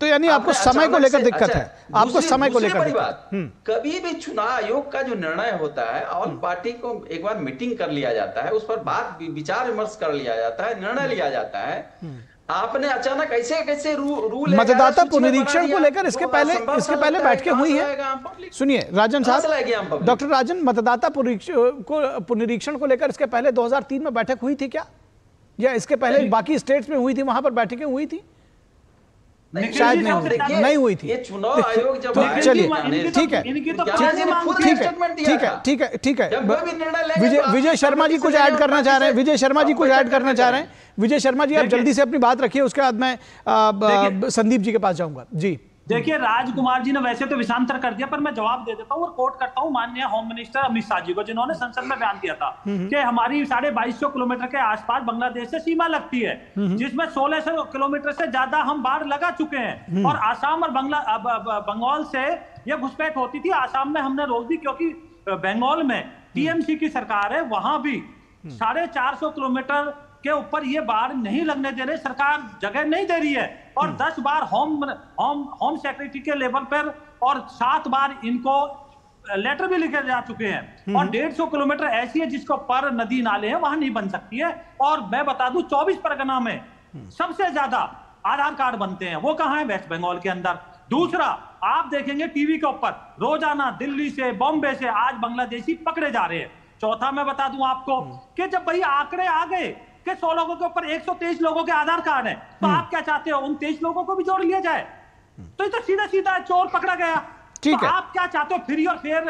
तो यानी आपको समय को लेकर दिक्कत है, आपको समय को लेकर बात। कभी भी चुनाव आयोग का जो निर्णय होता है, ऑल पार्टी को एक बार मीटिंग कर लिया जाता है, उस पर बात विचार विमर्श कर लिया जाता है, निर्णय लिया जाता है। आपने अचानक ऐसे रूल मतदाता पुनरीक्षण को लेकर इसके पहले बैठकें हुई है। सुनिए राजन साहब, डॉक्टर राजन, मतदाता पुनरीक्षण को लेकर इसके पहले 2003 में बैठक हुई थी क्या, या इसके पहले बाकी स्टेट्स में हुई थी, वहां पर बैठकें हुई थी? शायद नहीं हुई थी। ये चुनाव आयोग जब चलिए ठीक है। विजय शर्मा जी कुछ ऐड करना चाह रहे हैं, विजय शर्मा जी आप जल्दी से अपनी बात रखिए, उसके बाद मैं संदीप जी के पास जाऊंगा। जी देखिए, राजकुमार जी ने वैसे तो विषांतर कर दिया, पर मैं जवाब दे देता हूं और कोट करता हूं माननीय होम मिनिस्टर अमित शाह जी को, जिन्होंने संसद में बयान दिया था कि हमारी 2250 किलोमीटर के आसपास बांग्लादेश से सीमा लगती है, जिसमें 1600 किलोमीटर से ज्यादा हम बाढ़ लगा चुके हैं, और आसाम और बंगाल से यह घुसपैठ होती थी। आसाम में हमने रोक दी क्योंकि बंगाल में टीएमसी की सरकार है, वहां भी 450 किलोमीटर के ऊपर ये बाढ़ नहीं लगने दे रहे, सरकार जगह नहीं दे रही है, और 10 बार होम सेक्रेटरी के लेवल पर और 7 बार इनको लेटर भी लिखे जा चुके हैं, और 150 किलोमीटर ऐसी है जिसको पर नदी नाले हैं, वहां नहीं बन सकती है। और मैं बता दूं 24 परगना में सबसे ज्यादा आधार कार्ड बनते हैं, वो कहां है? वेस्ट बंगाल के अंदर। दूसरा, आप देखेंगे टीवी के ऊपर रोजाना दिल्ली से, बॉम्बे से आज बांग्लादेशी पकड़े जा रहे हैं। चौथा, मैं बता दूं आपको कि जब भाई आंकड़े आ गए कि 100 लोगों के ऊपर 123 लोगों के आधार कार्ड है, तो आप क्या चाहते हो, उन 23 लोगों को भी जोड़ लिया जाए? तो ये तो सीधा सीधा चोर पकड़ा गया। तो आप क्या चाहते हो, फ्री और फेयर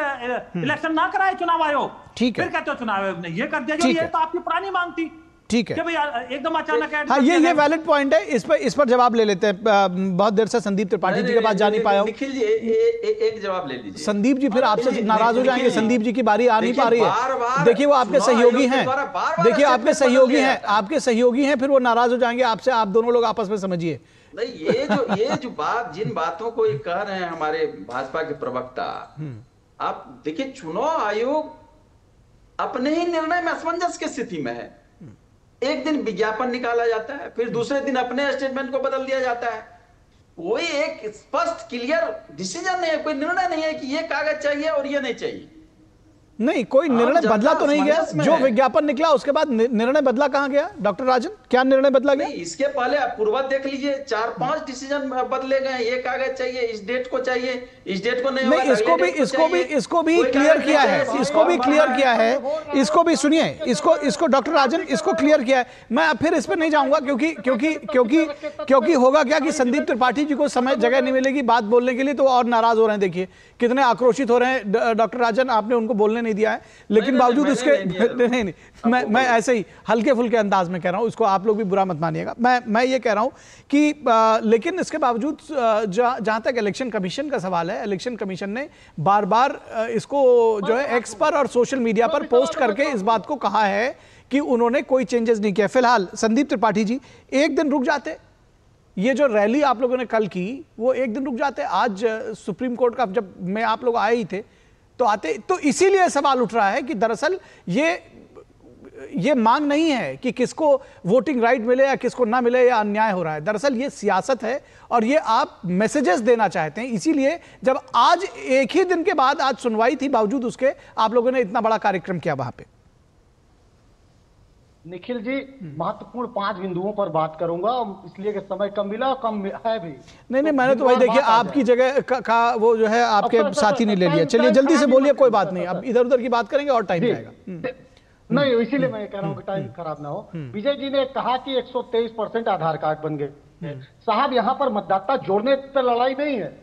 इलेक्शन ना कराए चुनाव आयोग? ठीक है, फिर कहते हो चुनाव आयोग ने ये कर दिया, ये तो आपकी पुरानी मांग थी। ठीक है कि भाई एकदम अचानक हाँ, ये वैलिड पॉइंट है, इस पर जवाब ले लेते हैं। बहुत देर से संदीप त्रिपाठी जी के पास जा नहीं पाया हूं। निखिल जी एक जवाब ले लीजिए। संदीप जी फिर आपसे नाराज हो जाएंगे, संदीप जी की बारी आ नहीं पा रही है। देखिए वो आपके सहयोगी हैं, देखिए आपके सहयोगी हैं, आपके सहयोगी हैं, फिर वो नाराज हो जाएंगे आपसे। आप दोनों लोग आपस में समझिए। नहीं, ये जो बात, जिन बातों को ये कह रहे हैं हमारे भाजपा के प्रवक्ता, आप देखिए चुनाव आयोग अपने ही निर्णय में असमंजस की स्थिति में है। एक दिन विज्ञापन निकाला जाता है, फिर दूसरे दिन अपने स्टेटमेंट को बदल दिया जाता है। कोई एक स्पष्ट क्लियर डिसीजन नहीं है, कोई निर्णय नहीं है कि ये कागज चाहिए और ये नहीं चाहिए। नहीं, कोई निर्णय बदला तो नहीं गया। जो विज्ञापन निकला उसके बाद निर्णय बदला कहां गया डॉक्टर राजन? क्या निर्णय बदला गया? इसके पहले आप पूर्व देख लीजिए, 4-5 डिसीजन बदले गए। ये कागज चाहिए, इस डेट को चाहिए, इस डेट को नहीं, इसको भी क्लियर किया है, इसको भी क्लियर किया है, इसको भी सुनिए, इसको डॉक्टर राजन इसको क्लियर किया है। मैं फिर इस पर नहीं जाऊंगा क्योंकि होगा क्या कि संदीप त्रिपाठी जी को समय जगह नहीं मिलेगी बात बोलने के लिए, तो और नाराज हो रहे हैं। देखिए कितने आक्रोशित हो रहे हैं डॉक्टर राजन, आपने उनको बोलने नहीं दिया है, लेकिन बावजूद उसके नहीं, मैं ऐसे ही हल्के फुल्के अंदाज में कह रहा हूं, इसको आप लोग भी बुरा मत मानिएगा। मैं ये कह रहा हूं कि लेकिन इसके बावजूद जहां तक इलेक्शन कमीशन का सवाल है, इलेक्शन कमीशन ने बार बार इसको जो है एक्स पर और सोशल मीडिया पर पोस्ट करके इस बात को कहा है कि उन्होंने कोई चेंजेस नहीं किया। फिलहाल संदीप त्रिपाठी जी एक दिन रुक जाते, ये जो रैली आप लोगों ने कल की वो एक दिन रुक जाते। आज सुप्रीम कोर्ट का जब मैं आप लोग आए ही थे तो आते, तो इसीलिए सवाल उठ रहा है कि दरअसल ये मांग नहीं है कि किसको वोटिंग राइट मिले या किसको ना मिले या अन्याय हो रहा है। दरअसल ये सियासत है और ये आप मैसेजेस देना चाहते हैं। इसीलिए जब आज एक ही दिन के बाद आज सुनवाई थी, बावजूद उसके आप लोगों ने इतना बड़ा कार्यक्रम किया वहां पे। निखिल जी, महत्वपूर्ण 5 बिंदुओं पर बात करूंगा, इसलिए कि समय कम मिला, कम है भी। नहीं, मैंने तो भाई देखिए आपकी जगह का वो जो है आपके साथी ने ले लिया। चलिए जल्दी से बोलिए, कोई बात नहीं, अब इधर उधर की बात करेंगे और टाइम जाएगा। नहीं, इसीलिए मैं कह रहा हूँ कि टाइम खराब ना हो। विजय जी ने कहा कि 123% आधार कार्ड बन गए। साहब, यहाँ पर मतदाता जोड़ने पर लड़ाई नहीं है,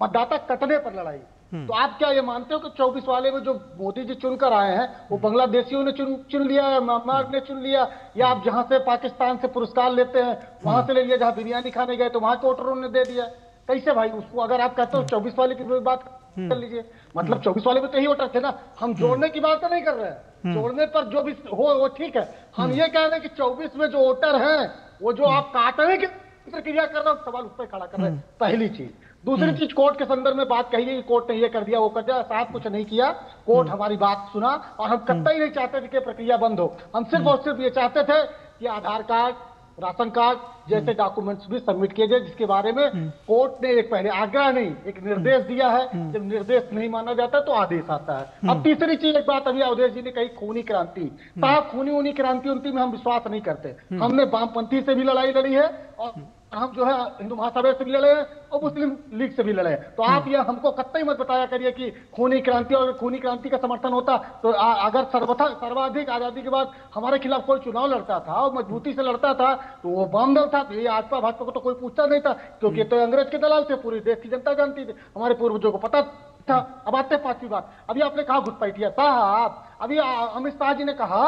मतदाता कटने पर लड़ाई। तो आप क्या ये मानते हो कि 24 वाले में जो मोदी जी चुनकर आए हैं वो बांग्लादेशियों ने चुन लिया, म्यांमार ने चुन लिया, या आप जहां से पाकिस्तान से पुरस्कार लेते हैं वहां से ले लिया, जहां बिरयानी खाने गए तो वहां के वोटरों ने दे दिया? कैसे भाई? उसको अगर आप कहते हो 24 वाले की बात कर लीजिए, मतलब 24 वाले में तो यही वोटर थे ना। हम जोड़ने की बात तो नहीं कर रहे हैं, जोड़ने पर जो भी हो वो ठीक है। हम ये कह रहे हैं कि 24 में जो वोटर हैं वो जो आप काटने की प्रक्रिया कर रहे हो, सवाल उस पर खड़ा कर रहे हैं। पहली चीज। दूसरी चीज, कोर्ट के संदर्भ में बात कही है कि कोर्ट ने ये कर दिया वो कर दिया। साहब, कुछ नहीं किया, कोर्ट हमारी बात सुना और हम कतई नहीं चाहते थे कि प्रक्रिया बंद हो। हम सिर्फ और सिर्फ ये चाहते थे कि आधार कार्ड, राशन कार्ड जैसे डॉक्यूमेंट्स भी सबमिट किए जाए, जिसके बारे में कोर्ट ने एक पहले आग्रह नहीं, एक निर्देश दिया है। जब निर्देश नहीं माना जाता तो आदेश आता है। अब तीसरी चीज, एक बात अभी अवधेश जी ने कही, खूनी क्रांति। साहब, खूनी क्रांति उनकी में हम विश्वास नहीं करते। हमने वामपंथी से भी लड़ाई लड़ी है और हम जो है हिंदू महासभा से भी लड़े हैं और मुस्लिम लीग से भी लड़े हैं। तो आप यह हमको कतई मत बताया करिए कि खूनी क्रांति, और खूनी क्रांति का समर्थन होता तो अगर सर्वाधिक आजादी के बाद हमारे खिलाफ कोई चुनाव लड़ता था और मजबूती से लड़ता था तो वो वाम दल था। तो ये भाजपा को तो कोई पूछता नहीं था, क्योंकि तो अंग्रेज के दलाल थे, पूरी देश की जनता जानती थी, हमारे पूर्वजों को पता था। अब आते 5वीं बात, अभी आपने कहा घुसपैठिया। साहब, अभी अमित शाह जी ने कहा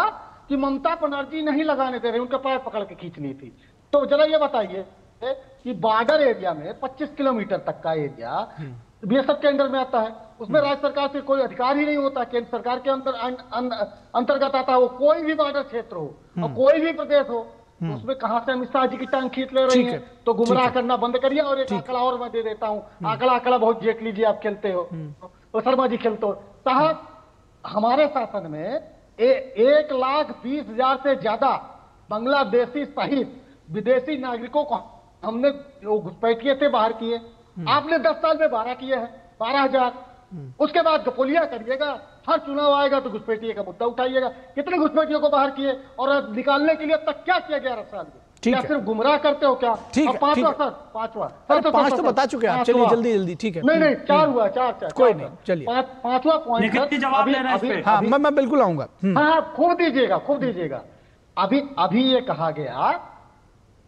कि ममता बनर्जी नहीं लगाने दे रहे, उनके पैर पकड़ के खींच ली थी। तो जरा ये बताइए कि बॉर्डर एरिया में 25 किलोमीटर तक का एरिया बीएसएफ के अंडर में आता है, उसमें राज्य सरकार से कोई अधिकार ही नहीं होता, केंद्र सरकार के अंतर्गत आता है। वो कोई भी बॉर्डर क्षेत्र हो और कोई भी प्रदेश हो, तो उसमें कहां से अमित शाह जी की टांग खींच ले रही है? तो गुमराह करना बंद करिए। और एक आंकड़ा और मैं दे देता हूँ, आंकड़ा बहुत देख लीजिए, आप खेलते हो तो शर्मा जी खेलते हो। साहब, हमारे शासन में 1,20,000 से ज्यादा बांग्लादेशी सहित विदेशी नागरिकों को हमने घुसपैठिए से बाहर किए। आपने 10 साल में 12 किए हैं, 12,000। उसके बाद गपोलिया करिएगा, हर चुनाव आएगा तो घुसपैठिए का मुद्दा उठाइएगा। कितने घुसपैठियों को बाहर किए और निकालने के लिए तक क्या किया 11 साल में? क्या सिर्फ गुमराह करते हो क्या? पांचवा सर, पांचवा 5 तो बता चुके हैं। चलिए जल्दी ठीक है। नहीं 4 हुआ, 4 कोई नहीं, चलिए 5वां पॉइंट। हाँ, मैं बिल्कुल आऊंगा। हाँ, खूब दीजिएगा। अभी ये कहा गया,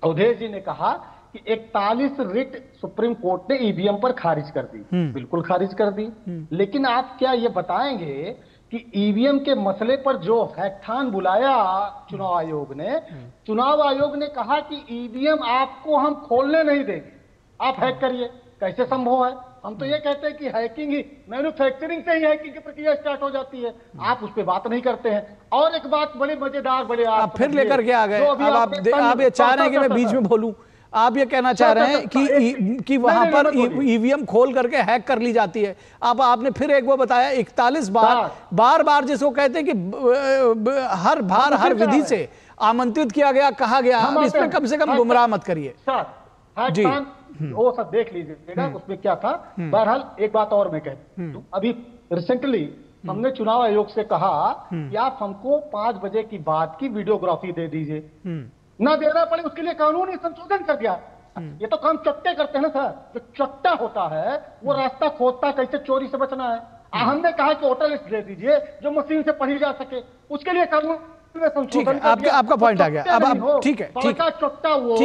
अवधेश जी ने कहा कि 41 रिट सुप्रीम कोर्ट ने ईवीएम पर खारिज कर दी। बिल्कुल खारिज कर दी, लेकिन आप क्या ये बताएंगे कि ईवीएम के मसले पर जो हैकथॉन बुलाया चुनाव आयोग ने कहा कि ईवीएम आपको हम खोलने नहीं देंगे, आप हैक करिए। कैसे संभव है? हम तो ये कहते हैं कि हैकिंग ही, मैन्युफैक्चरिंग से ही हैकिंग की प्रक्रिया स्टार्ट हो जाती है। आप उस पर बात नहीं करते हैं। और एक बात बड़ी मजेदार, बड़े आप फिर लेकर के आ गए। अब आप ये चाह रहे हैं कि मैं बीच में बोलूं? आप ये कहना चाह रहे हैं कि वहां पर ईवीएम खोल करके हैक कर ली जाती है। अब आपने फिर एक वो बताया 41 बार जिसको कहते हैं कि हर विधि से आमंत्रित किया गया, कहा गया। अब इसमें कम से कम गुमराह मत करिए जी। वो सब देख लीजिएगा उसमें क्या था। बहरहाल एक बात और मैं कहूं, अभी रिसेंटली हमने चुनाव आयोग से कहा कि आप हमको 5 बजे की बाद की वीडियोग्राफी दे दीजिए। ना देना पड़े उसके लिए कानूनी संशोधन कर दिया। ये तो काम चट्टे करते हैं ना सर। जो चट्टा होता है वो रास्ता खोदता कैसे चोरी से बचना है। हमने कहा कि वोटर लिस्ट दे दीजिए जो मशीन से पढ़ी जा सके, उसके लिए कानून ठीक है। आपका पॉइंट आ गया। अब आप ठीक है चट्टा वो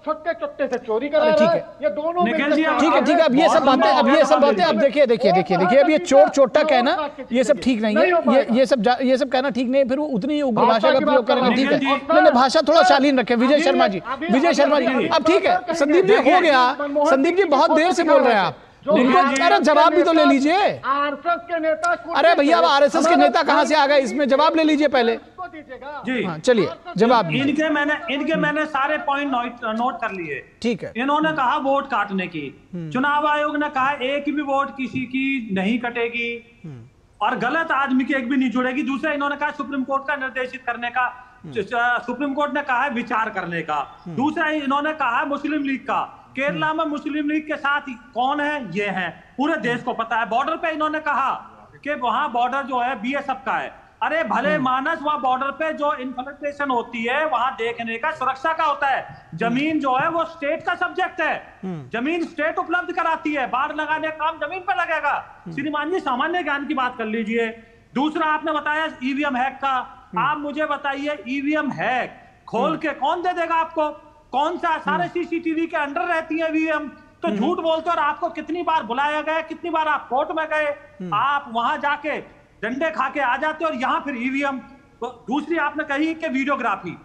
छोटे चट्टे से चोरी करा रहा है। ये दोनों ठीक है। अब ये सब बातें अब देखिए अब ये चोट चोटा कहना ये सब ठीक नहीं है। ये सब कहना ठीक नहीं है। फिर वो उतनी उग्र भाषा का प्रयोग करेंगे, ठीक है। मैंने भाषा थोड़ा शालीन रखे। विजय शर्मा जी अब ठीक है। संदीप जी हो गया। संदीप जी बहुत देर से बोल रहे हैं आप, उनको अरे जवाब भी तो ले लीजिए। आरएसएस के नेता, अरे भैया अब आरएसएस के नेता कहां से आ गए? इसमें जवाब ले लीजिए पहले जी। हाँ, चलिए जवाब। इनके मैंने सारे पॉइंट नोट कर लिए। ठीक है। इन्होंने कहा वोट काटने की, चुनाव आयोग ने कहा एक भी वोट किसी की नहीं कटेगी और गलत आदमी की एक भी नहीं जुड़ेगी। दूसरा इन्होंने कहा सुप्रीम कोर्ट का निर्देशित करने का, सुप्रीम कोर्ट ने कहा है विचार करने का। दूसरा इन्होंने कहा मुस्लिम लीग का, केरला में मुस्लिम लीग के साथ कौन है? ये है, पूरे देश को पता है। बॉर्डर पे इन्होंने कहा कि वहां बॉर्डर जो है बीएसएफ का है। अरे भले मानस, वहां बॉर्डर पे जो इन्फिल्ट्रेशन होती है वहां देखने का, सुरक्षा का होता है। जमीन जो है वो स्टेट का सब्जेक्ट है। जमीन स्टेट उपलब्ध कराती है, बाढ़ लगाने का काम जमीन पे लगेगा। श्रीमान जी सामान्य ज्ञान की बात कर लीजिए। दूसरा आपने बताया ईवीएम हैक का। आप मुझे बताइए ईवीएम हैक खोल के कौन दे देगा आपको? कौन सा? सारे सीसीटीवी के अंडर रहती है ईवीएम। तो झूठ बोलते और आपको कितनी बार बुलाया गया, कितनी बार आप कोर्ट में गए, आप वहां जाके डंडे खा के आ जाते और यहां फिर ईवीएम। तो दूसरी आपने कही कि वीडियोग्राफी,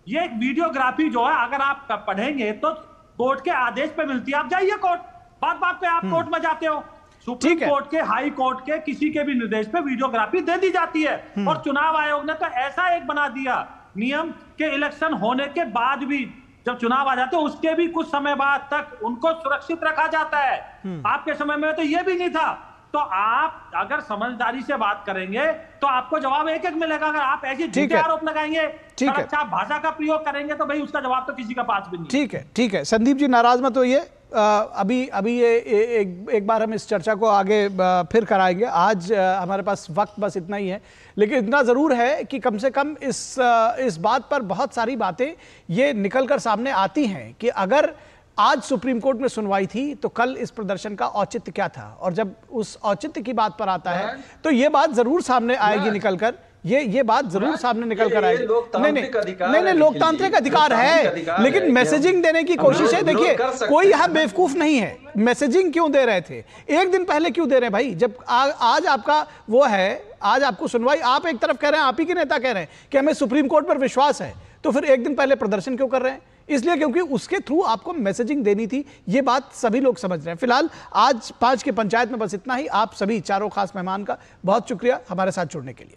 ये एक वीडियोग्राफी जो है अगर आप पढ़ेंगे तो कोर्ट के आदेश पे मिलती है। आप जाइए कोर्ट, बात बात पे आप कोर्ट में जाते हो, सुप्रीम कोर्ट के, हाई कोर्ट के, किसी के भी निर्देश पे वीडियोग्राफी दे दी जाती है। और चुनाव आयोग ने तो ऐसा एक बना दिया नियम के इलेक्शन होने के बाद भी जब चुनाव आ जाते हैं उसके भी कुछ समय बाद तक उनको सुरक्षित रखा जाता है। आपके समय में तो ये भी नहीं था। तो आप अगर समझदारी से बात करेंगे तो आपको जवाब एक एक मिलेगा। अगर आप ऐसे झूठे आरोप लगाएंगे, अच्छा भाषा का प्रयोग करेंगे तो भाई उसका जवाब तो किसी का पास भी नहीं। ठीक है। संदीप जी नाराज मत होइए। अभी ये एक बार हम इस चर्चा को आगे फिर कराएंगे। आज हमारे पास वक्त बस इतना ही है, लेकिन इतना ज़रूर है कि कम से कम इस बात पर बहुत सारी बातें ये निकल कर सामने आती हैं कि अगर आज सुप्रीम कोर्ट में सुनवाई थी तो कल इस प्रदर्शन का औचित्य क्या था। और जब उस औचित्य की बात पर आता है तो ये बात जरूर सामने आएगी निकलकर। ये बात जरूर सामने निकल कर आएगी। नहीं, लोकतांत्रिक अधिकार है, लेकिन मैसेजिंग देने की कोशिश है। देखिए कोई यहाँ बेवकूफ नहीं है। मैसेजिंग क्यों दे रहे थे? एक दिन पहले क्यों दे रहे हैं भाई? जब आज आपका वो है, आज आपको सुनवाई, आप एक तरफ कह रहे हैं, आप ही के नेता कह रहे हैं कि हमें सुप्रीम कोर्ट पर विश्वास है, तो फिर एक दिन पहले प्रदर्शन क्यों कर रहे हैं? इसलिए क्योंकि उसके थ्रू आपको मैसेजिंग देनी थी। ये बात सभी लोग समझ रहे हैं। फिलहाल आज 5 की पंचायत में बस इतना ही। आप सभी चारों खास मेहमान का बहुत शुक्रिया हमारे साथ जुड़ने के लिए।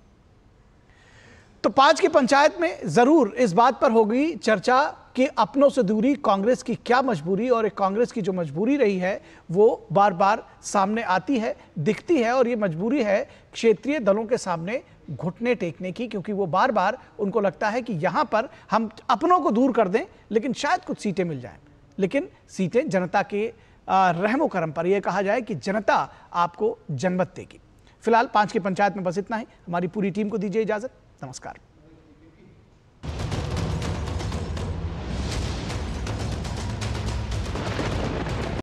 तो 5 की पंचायत में जरूर इस बात पर होगी चर्चा कि अपनों से दूरी कांग्रेस की क्या मजबूरी, और एक कांग्रेस की जो मजबूरी रही है वो बार बार सामने आती है, दिखती है। और ये मजबूरी है क्षेत्रीय दलों के सामने घुटने टेकने की, क्योंकि वो बार बार उनको लगता है कि यहां पर हम अपनों को दूर कर दें लेकिन शायद कुछ सीटें मिल जाएं। लेकिन सीटें जनता के रहमो करम पर, यह कहा जाए कि जनता आपको जनमत देगी। फिलहाल 5 की पंचायत में बस इतना ही। हमारी पूरी टीम को दीजिए इजाजत। नमस्कार।